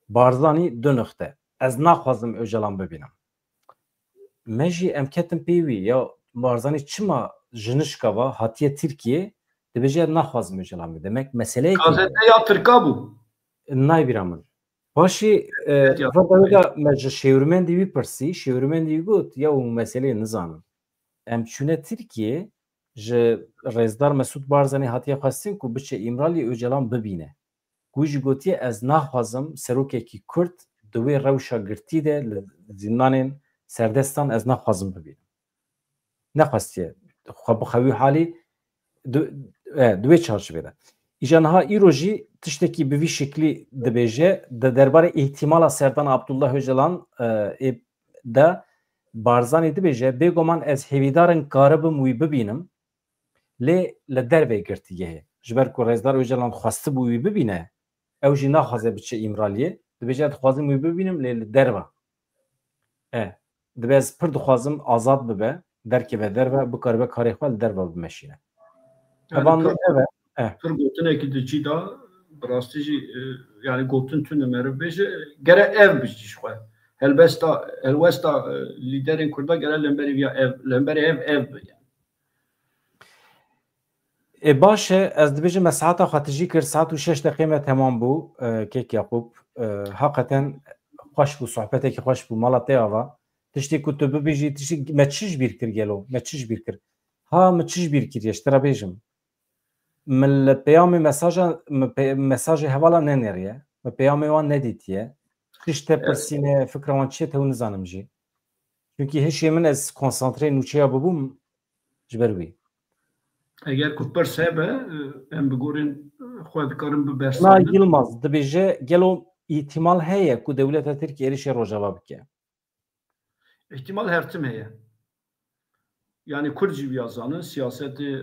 Barzanî du nixte ez naxwazim Öcalan bibînim. Me jî em ketin pê wî ya Barzanî çima jinişka va hatiye Tirkiye dibêje naxwazim Öcalan bê demek meseleyekî Gazeteya Tirka bû naybîra min. Paşî da me ji şêwirmendî wî pirsî şêwirmendî wî got ya û meseleyê nizanin. Em çûne Tirkiye ji Rêzdar Mesûd Barzanî hatiye xwestin ku biçe İmralî Öcalan bibîne. Ku jî gotiye ez naxwazim serokekî Kurd di wê rewşa girtî de li zîndanên serdestan ez naxwazim bibînim. Nexwestiye xwe bixewî halî di wê çarçivê de. Îja niha îro jî tiştekî bi vî şeklî dibêje di derbarê îhtimala serdana Abdullah Öcalan de Barzanî dibêje bêguman ez hêvîdarên karibim wî bibînim lê li dervê girtîgehê ji ber ku Rêzdar Öcalan xwestibû wî bibîne ew jî naxwaze biçe İmraliyê dibêje dixwazim wî bibînim lê li derve dibe ez pir dixwazim azad bibe derkeve derve bikaribe karê xwe li derve bimeşîne. Pir gotinekî dicî da birastî jî yani gotin tune mere bêje gere ev bijî ji xwe helwesta lîderên Kurda gere lemberî ev be. Baş e ez dibêjim me saeta xwe tijî kir saet û 6 deqê me temam bû Kêk Yaqûb heqeten xweş bû sohbetekî xweş bû mala te ava tiştê ku tu bibêjî tiştî me çi ji bîr kir gelo me çi ji bîr kir ha min çi ji bîr kiriye ji te re bêjim min li peyamê mesajê hevala nenêriye mi peyamê wan nedîtiye tişt te pirsîne fikra wan çi ye te hûn nizanim jî çünkü hişê min ez konsantrê nûçeya bibûm ji ber wî. Eger ku pirs hebe em bi gorên xwe dikarin Na Yılmaz dibêje gelo îhtimal heye ku dewleta Tirkiye êrişê Rojava bike. İhtimal her tim heye. Yani Kurd jî biyazanin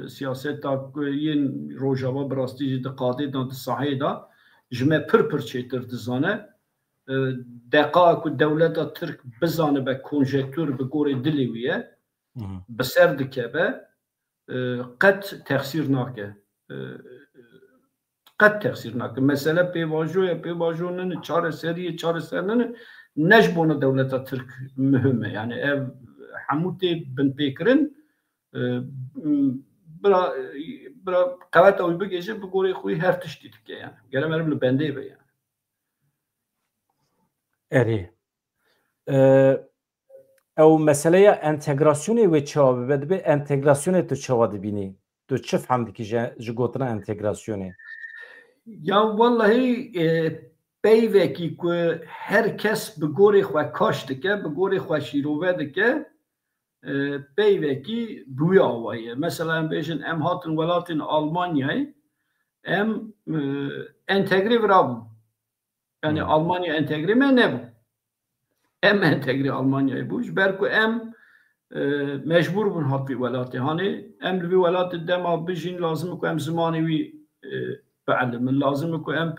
siyaseta yên Rojava birastî jî di qadê da di saheyê da ji me pir çêtir dizane deqa ku dewleta Tirk bizanibe konjektûr bi gorê dilê wî ye bi ser dikeve qet texsîr nake qet texsîr nake mesele pêvajoya çareserî ne ji bona dewleta Tirk mühim e yani ev hemû tê binpêkirin bira qeweta wî bigêje bi gorê xwe her tiştî dike yani gere me li bendê be yani. Erê ew meseleya entegrasyonê wê çawa bibe dibe entegrasyonê tu çawa dibînî tu çi fehm dikî ji gotina entegrasyonê? Ya wallahî peyvekî ku her kes bi gorê xwe kaş dike bi gorê xwe şîrove dike peyvekî bi wî ava ye. Mesela em bêjin em hatin welatên Almanyayê em entegrê virabûn. Yani Almanya entegrê me nebû. Em entegrê Almanyayê bû ji ber ku em mecbûr bûn hat vî welatê hanê em li vî welatê dema bijîn lazim ku em zimanê wî bielimin lazim ku em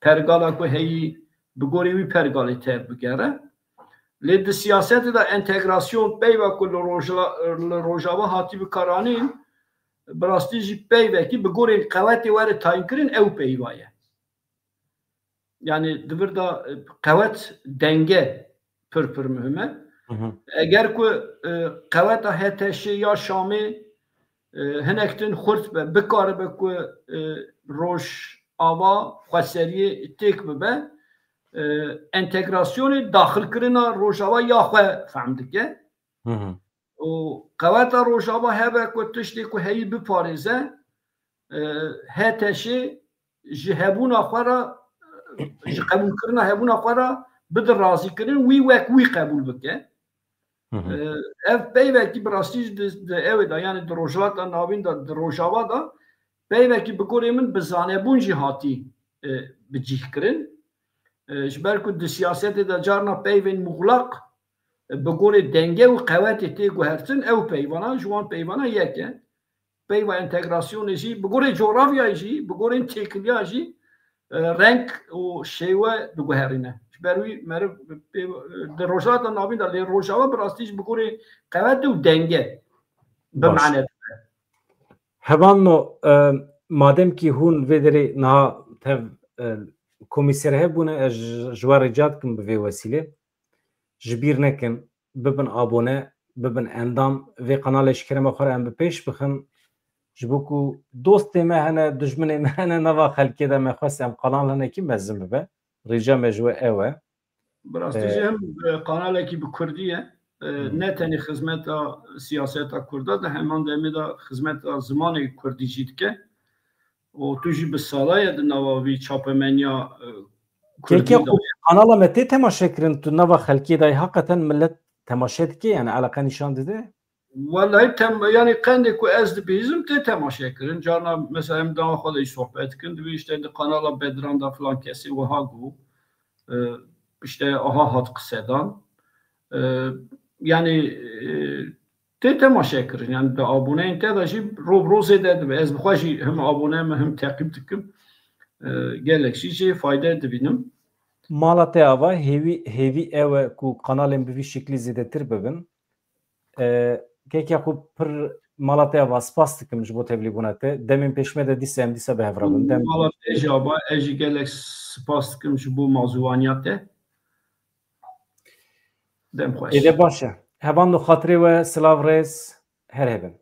pergala ku heyî bi gorê wî pergalê te bigere. Lê di siyasetê de entegrasyon peyva ku li Rojava hatî bikaranîn birastî jî peyvekî bi gorên qewetê were tayinkirin ew peyva ye. Yani divir da qewet denge pir mühim e. Eger ku qeweta HTŞ ya Şamê hinek tin xurt be bikaribe ku Rojava xweseriyê têk bibe entegrasyonê daxilkirina Rojava ya xwe fehm dike û qeweta Rojava hebe ku tiştê ku heyî biparêze HTŞ ji hebûna xwe re ji qebûlkirina hebûna xwe re bide razîkirin wî wek wî qebûl bike ev peyvekî bi rastî di ew da yani di rojhilata navîn da di rojava da peyvekî bi gorê min bi zanebûn jî hatî bicîhkirin ji ber ku di siyasetê de carna peyvên muxlaq bi gorê denge û qewetê tê guhertin ew peyvana ji wan peyvana yek e peyva entegrasyonê jî bi gorê coğrafyayê jî bi gorên têkiliya jî renk û şêwe diguherîne ji ber wî meriv di rojhilata navîn da lê rojava bi rastî jî bi gorê qewet û denge bimane Hevanno madem ki hûn vê derê niha tev komîser hebûne ez ji wan rica dikim bi vê wesîlê ji bîr nekin bibin abone bibin endam vê kanalê ji kerema xwe re em bi pêş bixin ji bo ku dostê me hene dijminê me hene nava xelkê de me xwest em kanal hinekî mezin bibe rêca me ji we ew e bi rastî jî hem kanalekî bi Kurdî ye ne tenê xizmeta siyaseta Kurda da heman demê da xizmeta zimanê Kurdî jî dike û tu jî bi salayê di nava vî çapemeniya Kêkê kanala me tê temaşe kirin tu nava xelkê de heqeten millet temaşe dike yani eleqa nîşan dide Vallahi yani qendê ku ez dibêjim tê temaşe kirin carna mesela em dava xwe de sohbet kirin divê işte di kanala Bedran da filan kesê wiha got işte aha hat qisedan yani tê temaşe kirin yani di aboneyên te de jî rovrozê de dibe ez bixwe jî him abone me him teqîb dikim gelek jî fayde dibînim mala te ava hêvî ew e ku kanalên bi vî şeklî zêdetir bibin kêkê xwe pir mala te ava spas dikim ji bo tevlîbûna te demên pêşme de dîsa em dîsa bi hev rabin mala te jî ava ez jî gelek spas dikim ji bo mazûvaniya te dem xweş êde baş e hevan xatirê we silav rêz her hebin